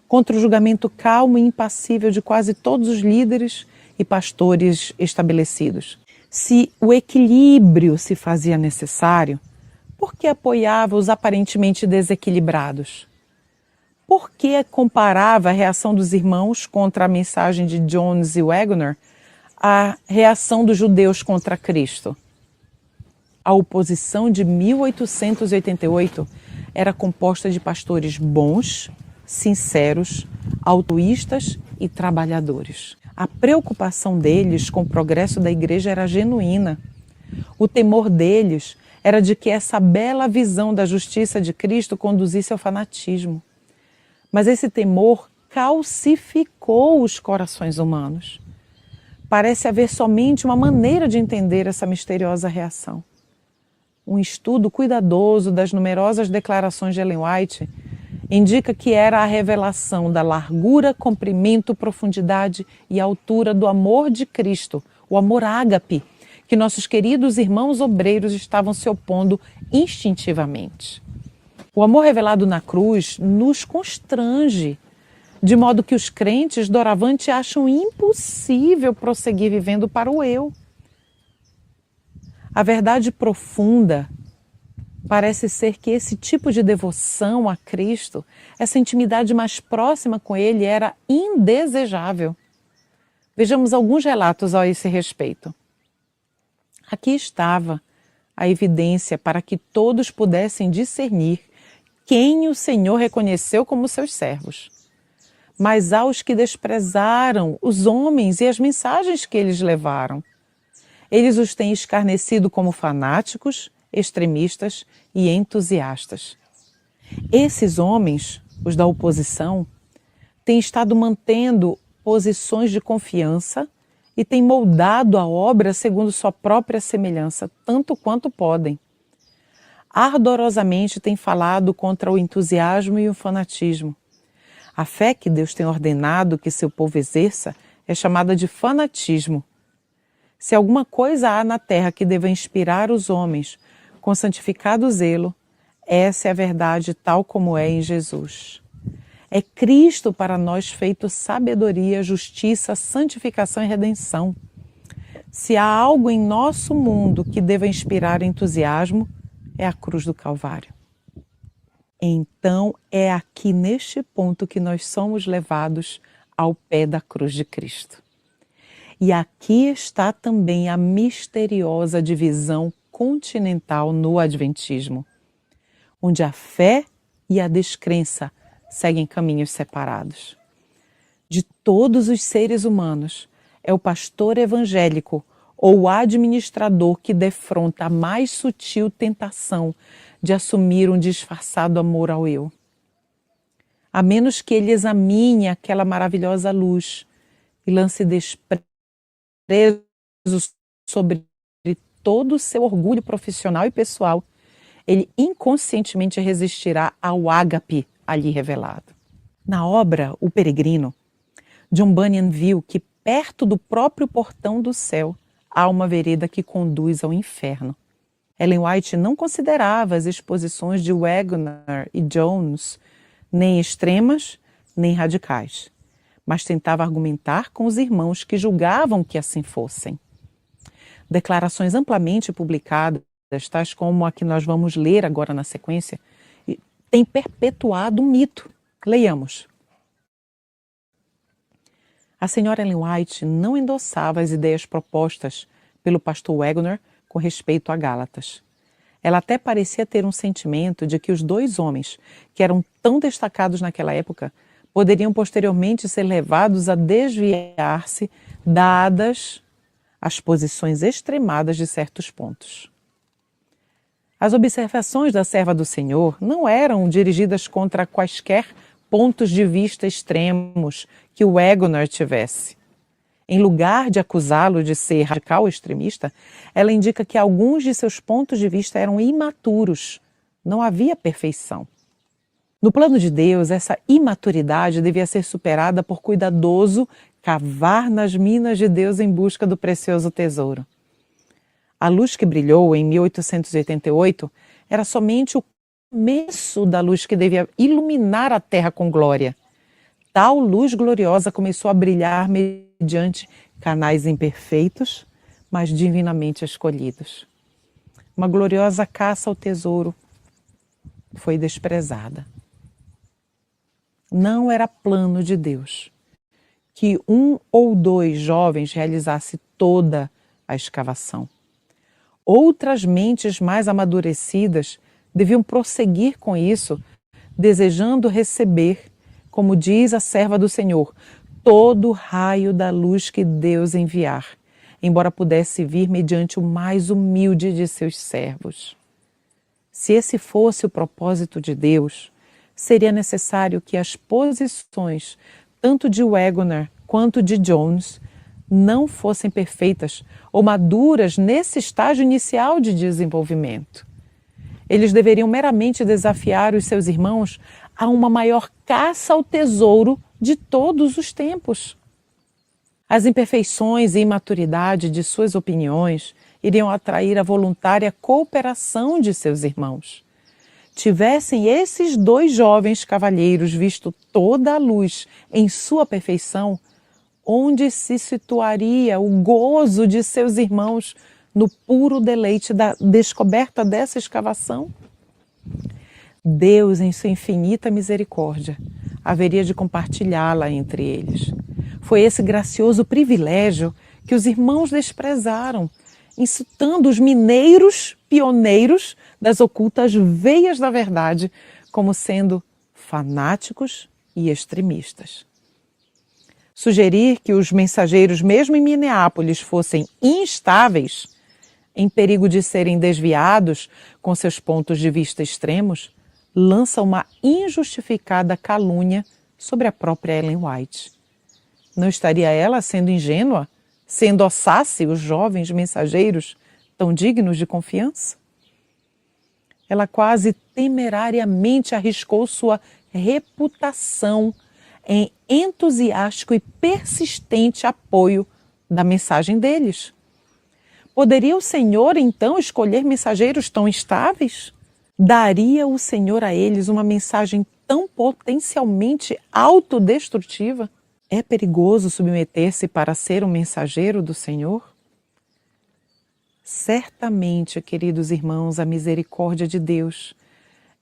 contra o julgamento calmo e impassível de quase todos os líderes e pastores estabelecidos. Se o equilíbrio se fazia necessário, por que apoiava os aparentemente desequilibrados? Por que comparava a reação dos irmãos contra a mensagem de Jones e Waggoner à reação dos judeus contra Cristo? A oposição de 1888 era composta de pastores bons, sinceros, altruístas e trabalhadores. A preocupação deles com o progresso da igreja era genuína. O temor deles era de que essa bela visão da justiça de Cristo conduzisse ao fanatismo. Mas esse temor calcificou os corações humanos. Parece haver somente uma maneira de entender essa misteriosa reação. Um estudo cuidadoso das numerosas declarações de Ellen White indica que era a revelação da largura, comprimento, profundidade e altura do amor de Cristo, o amor ágape, que nossos queridos irmãos obreiros estavam se opondo instintivamente. O amor revelado na cruz nos constrange, de modo que os crentes doravante acham impossível prosseguir vivendo para o eu. A verdade profunda parece ser que esse tipo de devoção a Cristo, essa intimidade mais próxima com Ele, era indesejável. Vejamos alguns relatos a esse respeito. Aqui estava a evidência para que todos pudessem discernir quem o Senhor reconheceu como seus servos. Mas aos que desprezaram os homens e as mensagens que eles levaram, eles os têm escarnecido como fanáticos, extremistas e entusiastas. Esses homens, os da oposição, têm estado mantendo posições de confiança e têm moldado a obra segundo sua própria semelhança, tanto quanto podem. Ardorosamente têm falado contra o entusiasmo e o fanatismo. A fé que Deus tem ordenado que seu povo exerça é chamada de fanatismo. Se alguma coisa há na terra que deva inspirar os homens com santificado zelo, essa é a verdade tal como é em Jesus. É Cristo para nós feito sabedoria, justiça, santificação e redenção. Se há algo em nosso mundo que deva inspirar entusiasmo, é a cruz do Calvário. Então é aqui neste ponto que nós somos levados ao pé da cruz de Cristo. E aqui está também a misteriosa divisão continental no Adventismo, onde a fé e a descrença seguem caminhos separados. De todos os seres humanos, é o pastor evangélico ou o administrador que defronta a mais sutil tentação de assumir um disfarçado amor ao eu. A menos que ele examine aquela maravilhosa luz e lance desprezo sobre todo o seu orgulho profissional e pessoal, ele inconscientemente resistirá ao ágape ali revelado. Na obra O Peregrino, John Bunyan viu que perto do próprio portão do céu há uma vereda que conduz ao inferno. Ellen White não considerava as exposições de Waggoner e Jones nem extremas nem radicais, mas tentava argumentar com os irmãos que julgavam que assim fossem. Declarações amplamente publicadas, tais como a que nós vamos ler agora na sequência, têm perpetuado um mito. Leiamos. A senhora Ellen White não endossava as ideias propostas pelo pastor Waggoner com respeito a Gálatas. Ela até parecia ter um sentimento de que os dois homens, que eram tão destacados naquela época, poderiam posteriormente ser levados a desviar-se, dadas as posições extremadas de certos pontos. As observações da serva do Senhor não eram dirigidas contra quaisquer pontos de vista extremos que o Wagoner tivesse. Em lugar de acusá-lo de ser radical ou extremista, ela indica que alguns de seus pontos de vista eram imaturos. Não havia perfeição. No plano de Deus, essa imaturidade devia ser superada por cuidadoso cavar nas minas de Deus em busca do precioso tesouro. A luz que brilhou em 1888 era somente o começo da luz que devia iluminar a terra com glória. Tal luz gloriosa começou a brilhar mediante canais imperfeitos, mas divinamente escolhidos. Uma gloriosa caça ao tesouro foi desprezada. Não era plano de Deus que 1 ou 2 jovens realizasse toda a escavação. Outras mentes mais amadurecidas deviam prosseguir com isso, desejando receber, como diz a serva do Senhor, todo o raio da luz que Deus enviar, embora pudesse vir mediante o mais humilde de seus servos. Se esse fosse o propósito de Deus, seria necessário que as posições, tanto de Wagoner quanto de Jones, não fossem perfeitas ou maduras nesse estágio inicial de desenvolvimento. Eles deveriam meramente desafiar os seus irmãos a uma maior caça ao tesouro de todos os tempos. As imperfeições e imaturidade de suas opiniões iriam atrair a voluntária cooperação de seus irmãos. Tivessem esses 2 jovens cavalheiros visto toda a luz em sua perfeição, onde se situaria o gozo de seus irmãos no puro deleite da descoberta dessa escavação? Deus, em sua infinita misericórdia, haveria de compartilhá-la entre eles. Foi esse gracioso privilégio que os irmãos desprezaram, incitando os mineiros pioneiros das ocultas veias da verdade como sendo fanáticos e extremistas. Sugerir que os mensageiros, mesmo em Minneapolis, fossem instáveis, em perigo de serem desviados com seus pontos de vista extremos, lança uma injustificada calúnia sobre a própria Ellen White. Não estaria ela sendo ingênua, se endossasse os jovens mensageiros tão dignos de confiança? Ela quase temerariamente arriscou sua reputação em entusiástico e persistente apoio da mensagem deles. Poderia o Senhor, então, escolher mensageiros tão instáveis? Daria o Senhor a eles uma mensagem tão potencialmente autodestrutiva? É perigoso submeter-se para ser um mensageiro do Senhor? Certamente, queridos irmãos, a misericórdia de Deus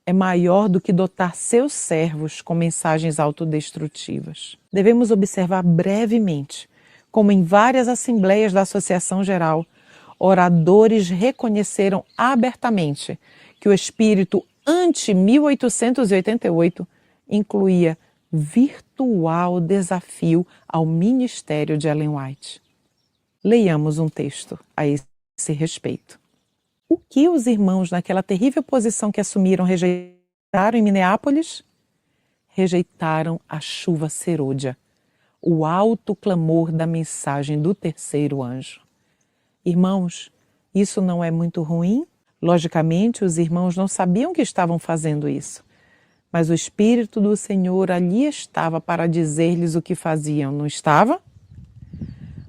é maior do que dotar seus servos com mensagens autodestrutivas. Devemos observar brevemente como em várias assembleias da Associação Geral, oradores reconheceram abertamente que o espírito ante-1888 incluía virtual desafio ao ministério de Ellen White. Leiamos um texto a esse respeito. O que os irmãos naquela terrível posição que assumiram rejeitaram em Minneapolis? Rejeitaram a chuva serôdia, o alto clamor da mensagem do terceiro anjo. Irmãos, isso não é muito ruim? Logicamente, os irmãos não sabiam que estavam fazendo isso, mas o Espírito do Senhor ali estava para dizer-lhes o que faziam, não estava?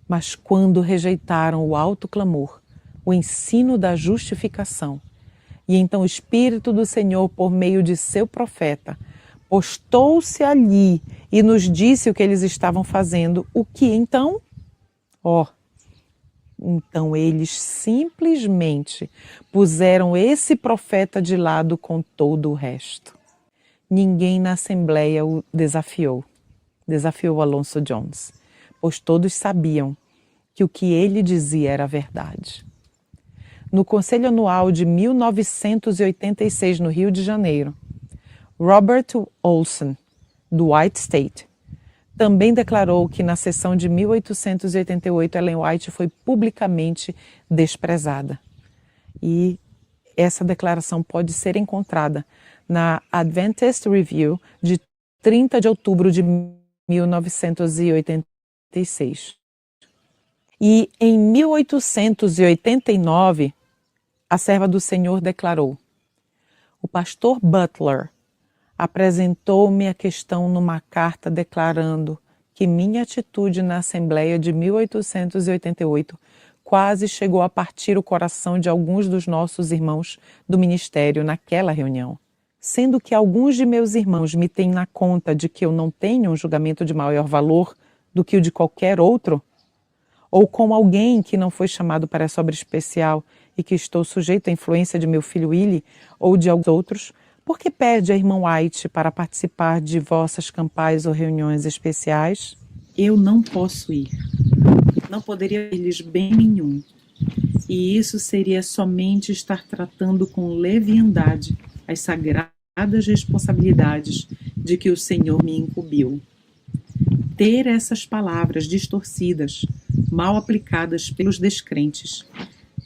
Mas quando rejeitaram o alto clamor, o ensino da justificação, e então o Espírito do Senhor, por meio de seu profeta, postou-se ali e nos disse o que eles estavam fazendo, o que então? Então eles simplesmente puseram esse profeta de lado com todo o resto. Ninguém na Assembleia o desafiou Alonso Jones, pois todos sabiam que o que ele dizia era verdade. No Conselho Anual de 1986, no Rio de Janeiro, Robert Olson, do White State, também declarou que na sessão de 1888 Ellen White foi publicamente desprezada. E Essa declaração pode ser encontrada na Adventist Review de 30 de outubro de 1986. E em 1889, a serva do Senhor declarou: o pastor Butler apresentou-me a questão numa carta declarando que minha atitude na Assembleia de 1888 quase chegou a partir o coração de alguns dos nossos irmãos do ministério naquela reunião. Sendo que alguns de meus irmãos me têm na conta de que eu não tenho um julgamento de maior valor do que o de qualquer outro, ou como alguém que não foi chamado para essa obra especial e que estou sujeito à influência de meu filho Willie ou de alguns outros, por que pede a irmã White para participar de vossas campais ou reuniões especiais? Eu não posso ir. Não poderia ir-lhes bem nenhum. E isso seria somente estar tratando com leviandade as sagradas responsabilidades de que o Senhor me incumbiu. Ter essas palavras distorcidas, mal aplicadas pelos descrentes,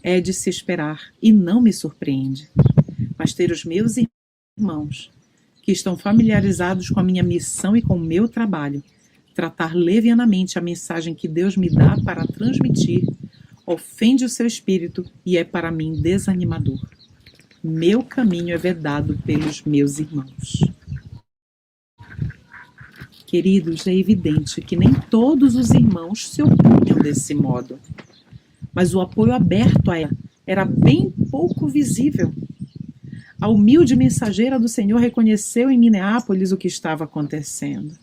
é de se esperar e não me surpreende. Mas ter os meus irmãos, que estão familiarizados com a minha missão e com o meu trabalho, tratar levianamente a mensagem que Deus me dá para transmitir, ofende o seu espírito e é para mim desanimador. Meu caminho é vedado pelos meus irmãos. Queridos, é evidente que nem todos os irmãos se opunham desse modo, mas o apoio aberto a ela era bem pouco visível. A humilde mensageira do Senhor reconheceu em Minneapolis o que estava acontecendo.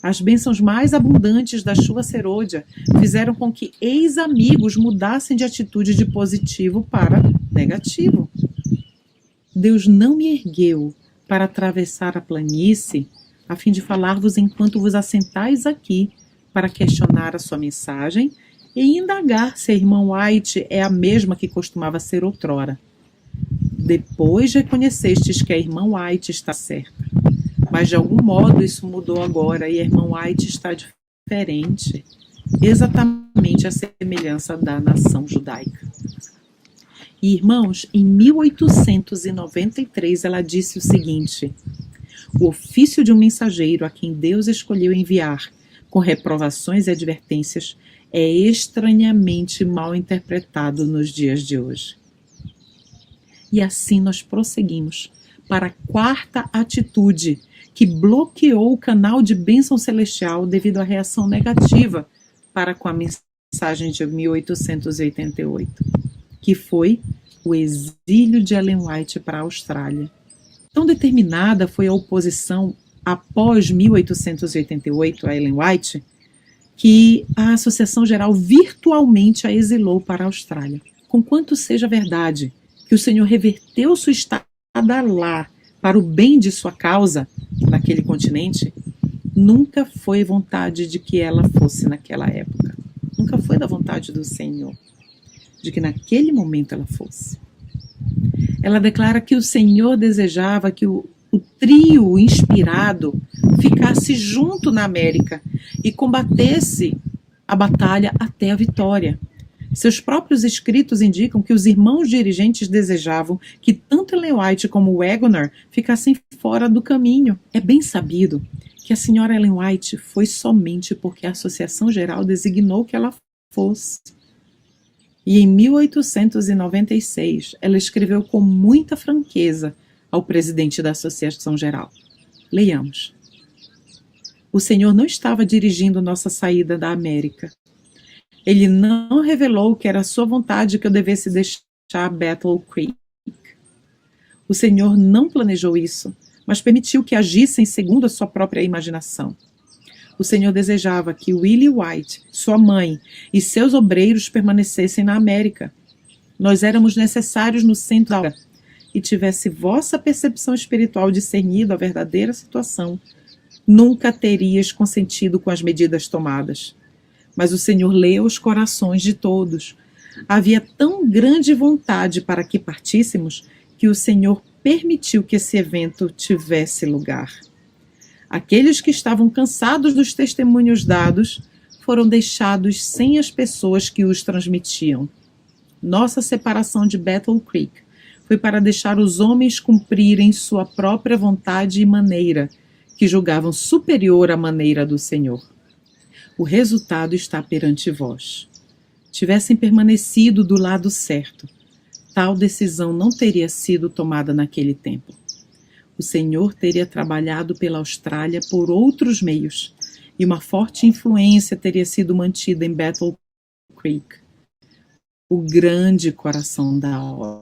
As bênçãos mais abundantes da chuva serôdia fizeram com que ex-amigos mudassem de atitude de positivo para negativo. Deus não me ergueu para atravessar a planície a fim de falar-vos enquanto vos assentais aqui para questionar a sua mensagem e indagar se a irmã White é a mesma que costumava ser outrora. Depois reconhecestes que a irmã White está certa, mas de algum modo isso mudou agora e a irmã White está diferente, exatamente a semelhança da nação judaica. E, irmãos, em 1893 ela disse o seguinte: o ofício de um mensageiro a quem Deus escolheu enviar com reprovações e advertências é estranhamente mal interpretado nos dias de hoje. E assim nós prosseguimos para a quarta atitude que bloqueou o canal de bênção celestial devido à reação negativa para com a mensagem de 1888, que foi o exílio de Ellen White para a Austrália. Tão determinada foi a oposição após 1888 a Ellen White, que a Associação Geral virtualmente a exilou para a Austrália. Conquanto seja verdade que o Senhor reverteu sua estada lá para o bem de sua causa naquele continente, nunca foi vontade de que ela fosse naquela época. Nunca foi da vontade do Senhor de que naquele momento ela fosse. Ela declara que o Senhor desejava que o trio inspirado ficasse junto na América e combatesse a batalha até a vitória. Seus próprios escritos indicam que os irmãos dirigentes desejavam que tanto Ellen White como Wagoner ficassem fora do caminho. É bem sabido que a senhora Ellen White foi somente porque a Associação Geral designou que ela fosse. E em 1896, ela escreveu com muita franqueza ao presidente da Associação Geral. Leiamos. O Senhor não estava dirigindo nossa saída da América. Ele não revelou que era sua vontade que eu devesse deixar Battle Creek. O Senhor não planejou isso, mas permitiu que agissem segundo a sua própria imaginação. O Senhor desejava que Willie White, sua mãe e seus obreiros permanecessem na América. Nós éramos necessários no centro da e tivesse vossa percepção espiritual discernido a verdadeira situação, nunca terias consentido com as medidas tomadas. Mas o Senhor leu os corações de todos. Havia tão grande vontade para que partíssemos que o Senhor permitiu que esse evento tivesse lugar. Aqueles que estavam cansados dos testemunhos dados foram deixados sem as pessoas que os transmitiam. Nossa separação de Battle Creek foi para deixar os homens cumprirem sua própria vontade e maneira, que julgavam superior à maneira do Senhor. O resultado está perante vós. Tivessem permanecido do lado certo, tal decisão não teria sido tomada naquele tempo. O Senhor teria trabalhado pela Austrália por outros meios, e uma forte influência teria sido mantida em Battle Creek, o grande coração da obra.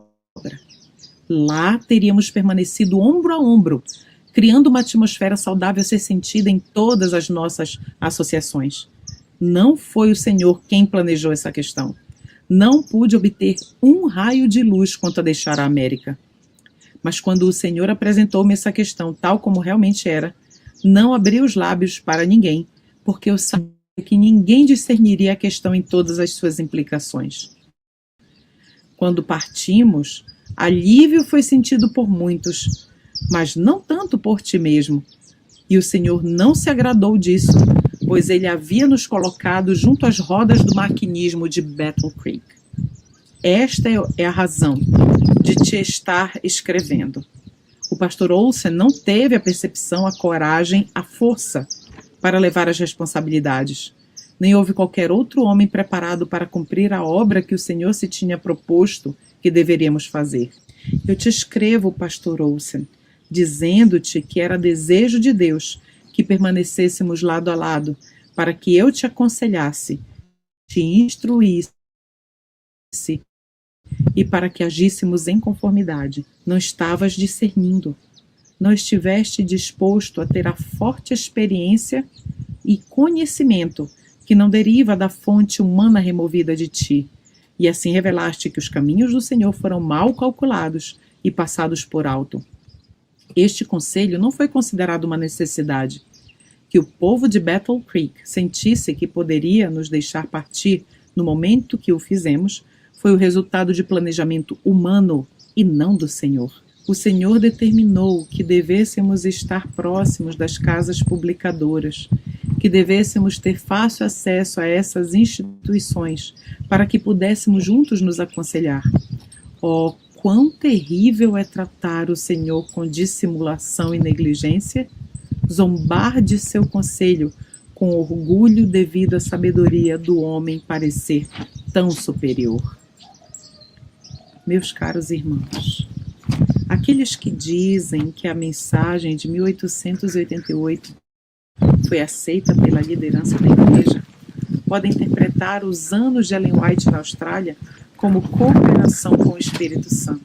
Lá teríamos permanecido ombro a ombro, criando uma atmosfera saudável a ser sentida em todas as nossas associações. Não foi o Senhor quem planejou essa questão. Não pude obter um raio de luz quanto a deixar a América. Mas quando o Senhor apresentou-me essa questão tal como realmente era, não abri os lábios para ninguém, porque eu sabia que ninguém discerniria a questão em todas as suas implicações. Quando partimos, alívio foi sentido por muitos, mas não tanto por ti mesmo. E o Senhor não se agradou disso, pois ele havia nos colocado junto às rodas do maquinismo de Battle Creek. Esta é a razão de te estar escrevendo. O pastor Olsen não teve a percepção, a coragem, a força para levar as responsabilidades. Nem houve qualquer outro homem preparado para cumprir a obra que o Senhor se tinha proposto que deveríamos fazer. Eu te escrevo, pastor Olsen, dizendo-te que era desejo de Deus que permanecêssemos lado a lado, para que eu te aconselhasse, te instruísse e para que agíssemos em conformidade. Não estavas discernindo, não estiveste disposto a ter a forte experiência e conhecimento que não deriva da fonte humana removida de ti, e assim revelaste que os caminhos do Senhor foram mal calculados e passados por alto. Este conselho não foi considerado uma necessidade. Que o povo de Battle Creek sentisse que poderia nos deixar partir no momento que o fizemos foi o resultado de planejamento humano e não do Senhor. O Senhor determinou que devêssemos estar próximos das casas publicadoras, que devêssemos ter fácil acesso a essas instituições para que pudéssemos juntos nos aconselhar. Oh, quão terrível é tratar o Senhor com dissimulação e negligência, zombar de seu conselho com orgulho devido à sabedoria do homem parecer tão superior. Meus caros irmãos, aqueles que dizem que a mensagem de 1888 foi aceita pela liderança da igreja podem interpretar os anos de Ellen White na Austrália como cooperação com o Espírito Santo.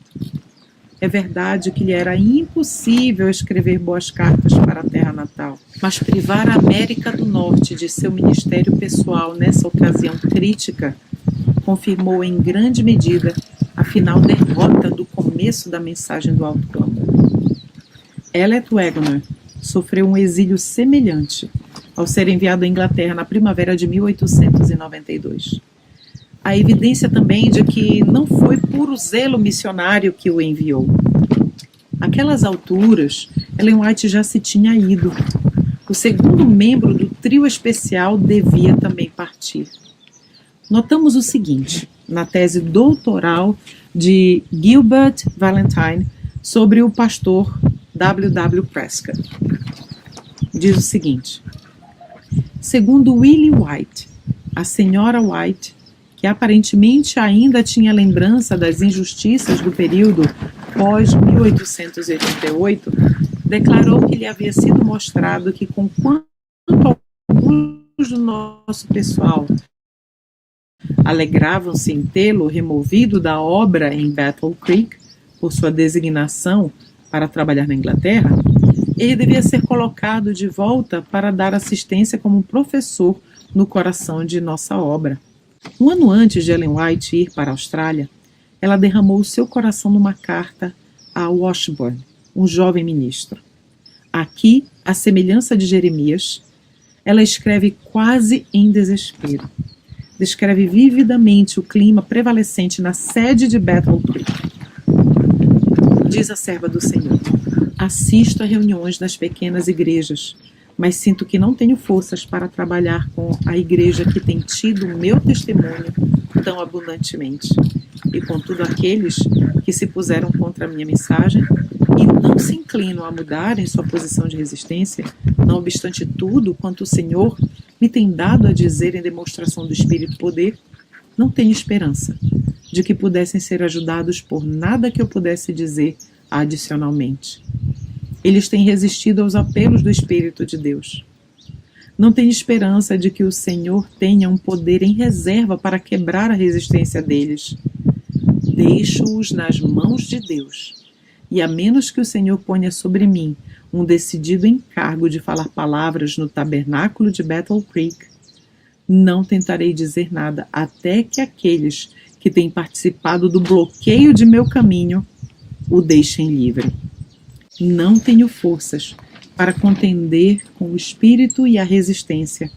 É verdade que lhe era impossível escrever boas cartas para a terra natal, mas privar a América do Norte de seu ministério pessoal nessa ocasião crítica confirmou em grande medida a final derrota do começo da mensagem do alto clamor. Elliot Wagner sofreu um exílio semelhante ao ser enviado à Inglaterra na primavera de 1892. Há evidência também de que não foi puro zelo missionário que o enviou. Naquelas alturas, Ellen White já se tinha ido. O segundo membro do trio especial devia também partir. Notamos o seguinte, na tese doutoral de Gilbert Valentine sobre o pastor W.W. Prescott. Diz o seguinte: segundo Willie White, a senhora White, que aparentemente ainda tinha lembrança das injustiças do período pós-1888, declarou que lhe havia sido mostrado que, conquanto alguns do nosso pessoal alegravam-se em tê-lo removido da obra em Battle Creek por sua designação para trabalhar na Inglaterra, ele devia ser colocado de volta para dar assistência como professor no coração de nossa obra. Um ano antes de Ellen White ir para a Austrália, ela derramou seu coração numa carta a Washburn, um jovem ministro. Aqui, à semelhança de Jeremias, ela escreve quase em desespero. Descreve vividamente o clima prevalecente na sede de Battle Creek. Diz a serva do Senhor: assisto a reuniões das pequenas igrejas, mas sinto que não tenho forças para trabalhar com a igreja que tem tido o meu testemunho tão abundantemente, e com tudo aqueles que se puseram contra a minha mensagem e não se inclinam a mudar em sua posição de resistência, não obstante tudo quanto o Senhor me tem dado a dizer em demonstração do Espírito Poder, não tenho esperança de que pudessem ser ajudados por nada que eu pudesse dizer adicionalmente. Eles têm resistido aos apelos do Espírito de Deus. Não tenho esperança de que o Senhor tenha um poder em reserva para quebrar a resistência deles. Deixo-os nas mãos de Deus. E a menos que o Senhor ponha sobre mim um decidido encargo de falar palavras no tabernáculo de Battle Creek, não tentarei dizer nada até que aqueles que têm participado do bloqueio de meu caminho o deixem livre. Não tenho forças para contender com o espírito e a resistência,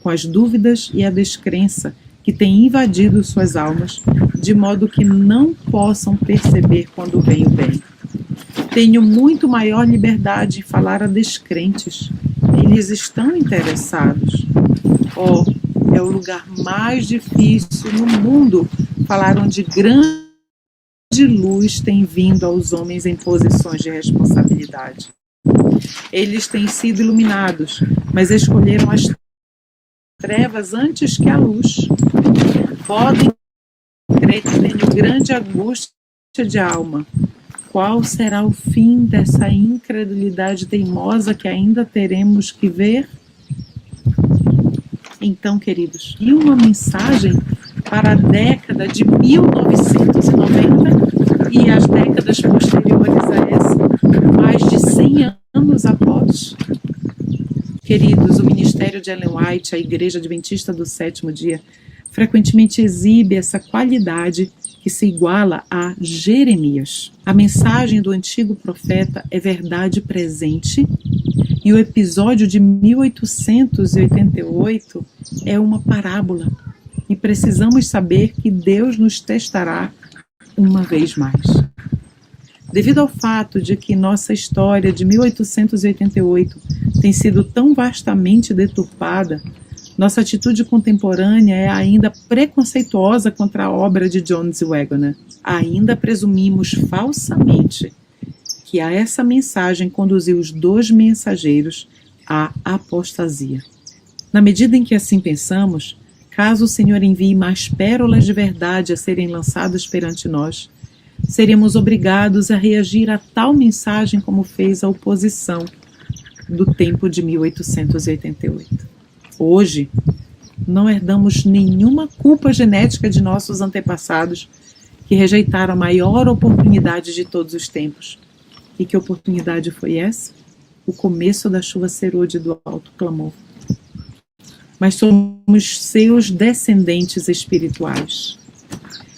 com as dúvidas e a descrença que têm invadido suas almas, de modo que não possam perceber quando vem o bem. Tenho muito maior liberdade em falar a descrentes. Eles estão interessados. Oh, é o lugar mais difícil no mundo falar onde grande luz tem vindo aos homens em posições de responsabilidade. Eles têm sido iluminados, mas escolheram as trevas antes que a luz. Podem crer que tenho grande angústia de alma. Qual será o fim dessa incredulidade teimosa que ainda teremos que ver? Então, queridos, e uma mensagem para a década de 1990 e as décadas posteriores a essa, mais de 100 anos após? Queridos, o ministério de Ellen White, a Igreja Adventista do Sétimo Dia, frequentemente exibe essa qualidade que se iguala a Jeremias. A mensagem do antigo profeta é verdade presente e o episódio de 1888 é uma parábola. E precisamos saber que Deus nos testará uma vez mais. Devido ao fato de que nossa história de 1888 tem sido tão vastamente deturpada, nossa atitude contemporânea é ainda preconceituosa contra a obra de Jones e Waggoner. Ainda presumimos falsamente que a essa mensagem conduziu os dois mensageiros à apostasia. Na medida em que assim pensamos, caso o Senhor envie mais pérolas de verdade a serem lançadas perante nós, seremos obrigados a reagir a tal mensagem como fez a oposição do tempo de 1888. Hoje, não herdamos nenhuma culpa genética de nossos antepassados que rejeitaram a maior oportunidade de todos os tempos. E que oportunidade foi essa? O começo da chuva serôdia do alto clamor. Mas somos seus descendentes espirituais.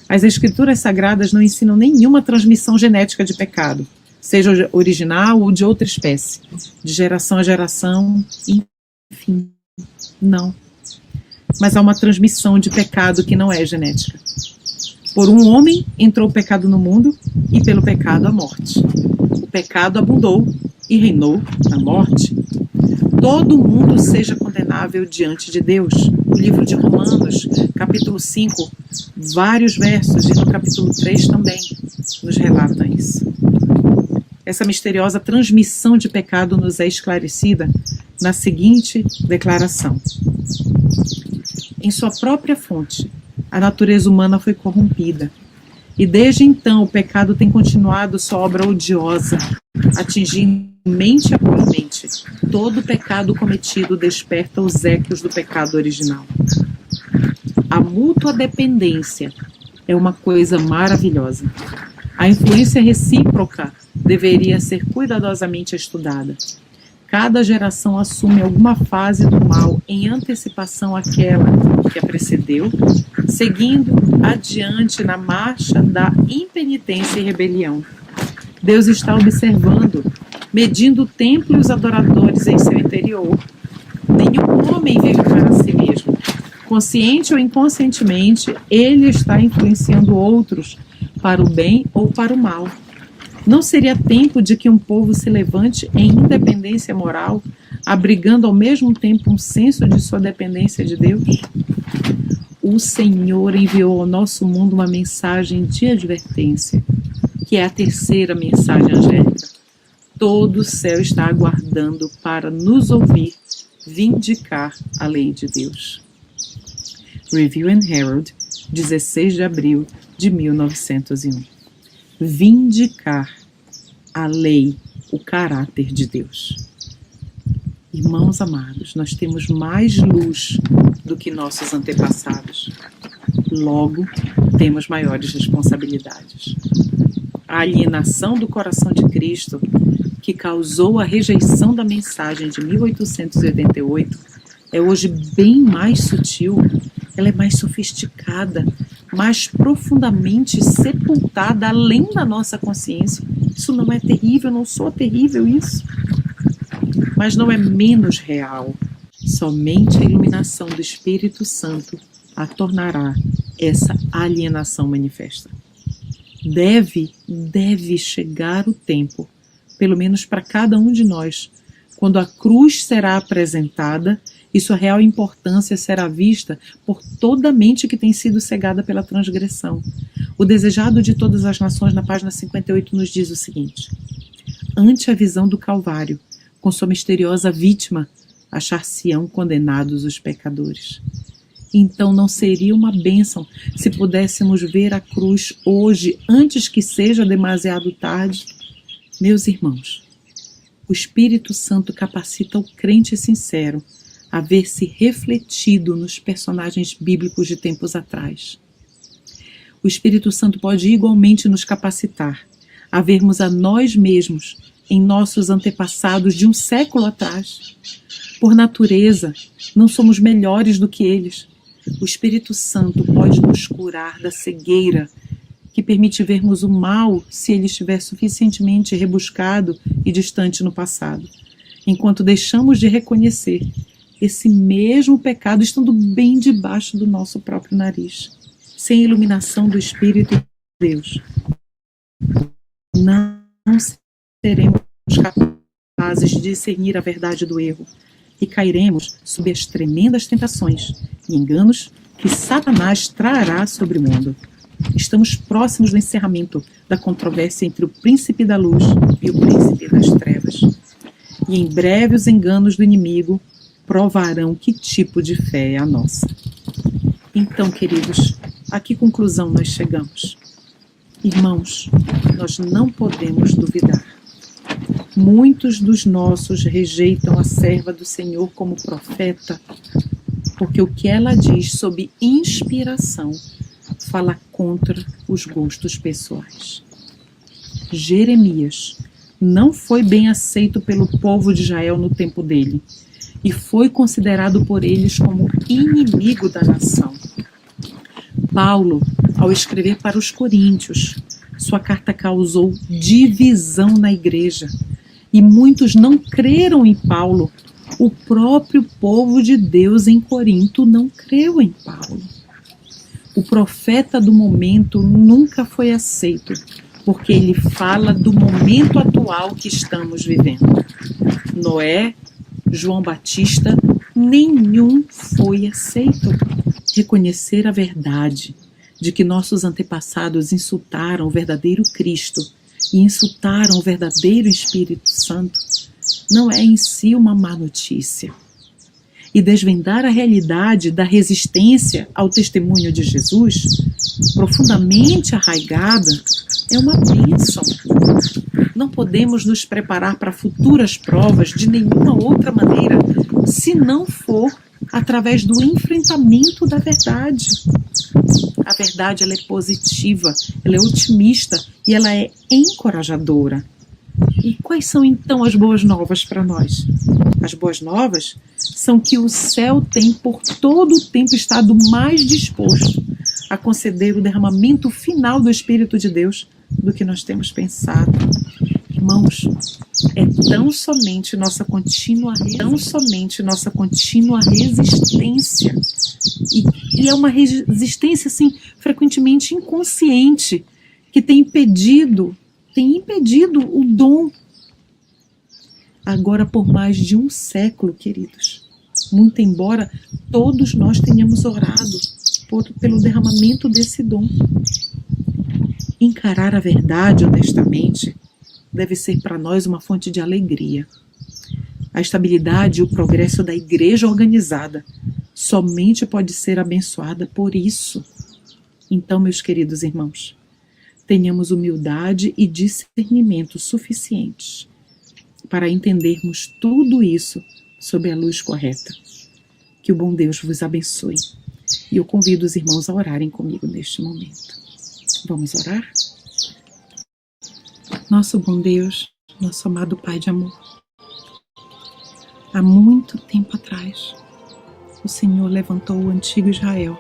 As Escrituras Sagradas não ensinam nenhuma transmissão genética de pecado, seja original ou de outra espécie, de geração a geração, enfim. Não. Mas há uma transmissão de pecado que não é genética. Por um homem entrou o pecado no mundo e pelo pecado a morte. O pecado abundou e reinou na morte. Todo mundo seja condenável diante de Deus. O livro de Romanos, capítulo 5, vários versos, e no capítulo 3 também nos relatam isso. Essa misteriosa transmissão de pecado nos é esclarecida na seguinte declaração: em sua própria fonte, a natureza humana foi corrompida, e desde então o pecado tem continuado sua obra odiosa, atingindo mente após mente. Todo pecado cometido desperta os ecos do pecado original. A mútua dependência é uma coisa maravilhosa. A influência recíproca deveria ser cuidadosamente estudada. Cada geração assume alguma fase do mal em antecipação àquela que a precedeu, seguindo adiante na marcha da impenitência e rebelião. Deus está observando, medindo o templo e os adoradores em seu interior. Nenhum homem vive para si mesmo. Consciente ou inconscientemente, ele está influenciando outros para o bem ou para o mal. Não seria tempo de que um povo se levante em independência moral, abrigando ao mesmo tempo um senso de sua dependência de Deus? O Senhor enviou ao nosso mundo uma mensagem de advertência. que é a terceira mensagem angélica. Todo o céu está aguardando para nos ouvir vindicar a lei de Deus. Review and Herald, 16 de abril de 1901. Vindicar a lei, o caráter de Deus. Irmãos amados, nós temos mais luz do que nossos antepassados. Logo, temos maiores responsabilidades. A alienação do coração de Cristo, que causou a rejeição da mensagem de 1888, é hoje bem mais sutil, ela é mais sofisticada, mais profundamente sepultada além da nossa consciência. Isso não é terrível, não sou terrível isso. Mas não é menos real. Somente a iluminação do Espírito Santo a tornará essa alienação manifesta. Deve chegar o tempo, pelo menos para cada um de nós, quando a cruz será apresentada e sua real importância será vista por toda a mente que tem sido cegada pela transgressão. O Desejado de Todas as Nações, na página 58, nos diz o seguinte: ante a visão do Calvário, com sua misteriosa vítima, achar-se-ão condenados os pecadores. Então não seria uma bênção se pudéssemos ver a cruz hoje, antes que seja demasiado tarde? Meus irmãos, o Espírito Santo capacita o crente sincero a ver-se refletido nos personagens bíblicos de tempos atrás. O Espírito Santo pode igualmente nos capacitar a vermos a nós mesmos em nossos antepassados de um século atrás. Por natureza, não somos melhores do que eles. O Espírito Santo pode nos curar da cegueira que permite vermos o mal se ele estiver suficientemente rebuscado e distante no passado, enquanto deixamos de reconhecer esse mesmo pecado estando bem debaixo do nosso próprio nariz. Sem a iluminação do Espírito de Deus, não seremos capazes de discernir a verdade do erro e cairemos sob as tremendas tentações e enganos que Satanás trará sobre o mundo. Estamos próximos do encerramento da controvérsia entre o príncipe da luz e o príncipe das trevas. E em breve os enganos do inimigo provarão que tipo de fé é a nossa. Então, queridos, a que conclusão nós chegamos? Irmãos, nós não podemos duvidar. Muitos dos nossos rejeitam a serva do Senhor como profeta, porque o que ela diz sob inspiração fala contra os gostos pessoais. Jeremias não foi bem aceito pelo povo de Israel no tempo dele e foi considerado por eles como inimigo da nação. Paulo, ao escrever para os coríntios, sua carta causou divisão na igreja e muitos não creram em Paulo. O próprio povo de Deus em Corinto não creu em Paulo. O profeta do momento nunca foi aceito, porque ele fala do momento atual que estamos vivendo. Noé, João Batista, nenhum foi aceito. Reconhecer a verdade de que nossos antepassados insultaram o verdadeiro Cristo e insultaram o verdadeiro Espírito Santo não é em si uma má notícia. E desvendar a realidade da resistência ao testemunho de Jesus, profundamente arraigada, é uma bênção. Não podemos nos preparar para futuras provas de nenhuma outra maneira, se não for através do enfrentamento da verdade. A verdade, ela é positiva, ela é otimista e ela é encorajadora. E quais são então as boas novas para nós? As boas novas são que o céu tem por todo o tempo estado mais disposto a conceder o derramamento final do Espírito de Deus do que nós temos pensado. Irmãos, é tão somente nossa contínua resistência e é uma resistência assim frequentemente inconsciente que tem impedido o dom. Agora, por mais de um século, queridos, muito embora todos nós tenhamos orado pelo derramamento desse dom. encarar a verdade honestamente deve ser para nós uma fonte de alegria. A estabilidade e o progresso da igreja organizada somente pode ser abençoada por isso. Então, meus queridos irmãos, tenhamos humildade e discernimento suficientes para entendermos tudo isso sob a luz correta. Que o bom Deus vos abençoe. E eu convido os irmãos a orarem comigo neste momento. Vamos orar? Nosso bom Deus, nosso amado Pai de amor, há muito tempo atrás, o Senhor levantou o antigo Israel,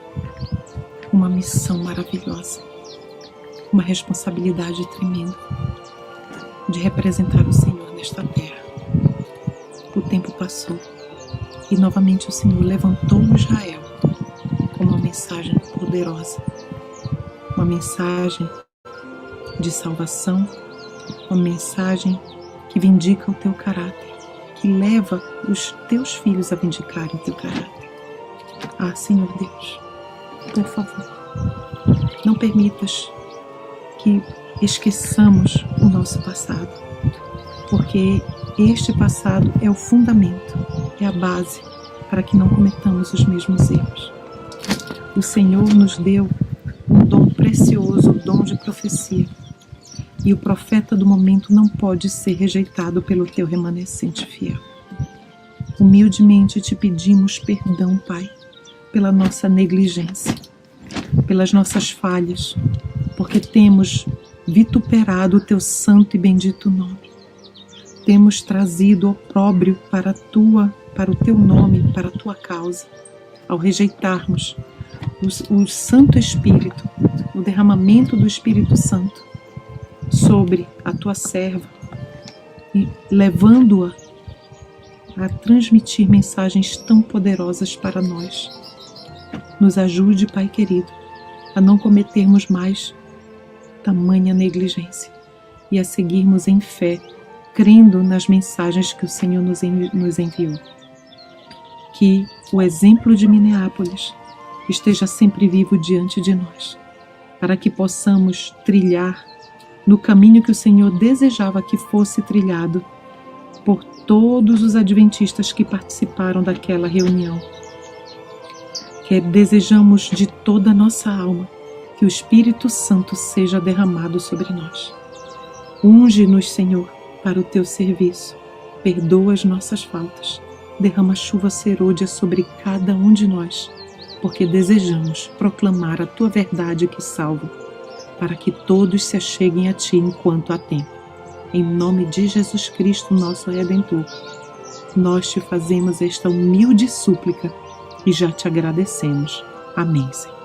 uma missão maravilhosa, uma responsabilidade tremenda de representar o Senhor nesta terra. O tempo passou e novamente o Senhor levantou Israel com uma mensagem poderosa, uma mensagem de salvação, uma mensagem que vindica o teu caráter, que leva os teus filhos a vindicarem o teu caráter. Ah, Senhor Deus, por favor, não permitas que esqueçamos o nosso passado, porque este passado é o fundamento, é a base para que não cometamos os mesmos erros. O Senhor nos deu um dom precioso, o dom de profecia, e o profeta do momento não pode ser rejeitado pelo teu remanescente fiel. Humildemente te pedimos perdão, Pai, pela nossa negligência, pelas nossas falhas, porque temos vituperado o teu santo e bendito nome. Temos trazido opróbrio para o teu nome, para a tua causa, ao rejeitarmos o Santo Espírito, o derramamento do Espírito Santo sobre a tua serva e levando-a a transmitir mensagens tão poderosas para nós. Nos ajude, Pai querido, a não cometermos mais tamanha negligência e a seguirmos em fé, crendo nas mensagens que o Senhor nos enviou. Que o exemplo de Minneapolis esteja sempre vivo diante de nós, para que possamos trilhar no caminho que o Senhor desejava que fosse trilhado por todos os adventistas que participaram daquela reunião. Que desejamos de toda a nossa alma que o Espírito Santo seja derramado sobre nós. Unge-nos, Senhor, para o teu serviço. Perdoa as nossas faltas. Derrama chuva serôdia sobre cada um de nós, porque desejamos proclamar a tua verdade que salva, para que todos se acheguem a ti enquanto há tempo. Em nome de Jesus Cristo, nosso Redentor, nós te fazemos esta humilde súplica e já te agradecemos. Amém, Senhor.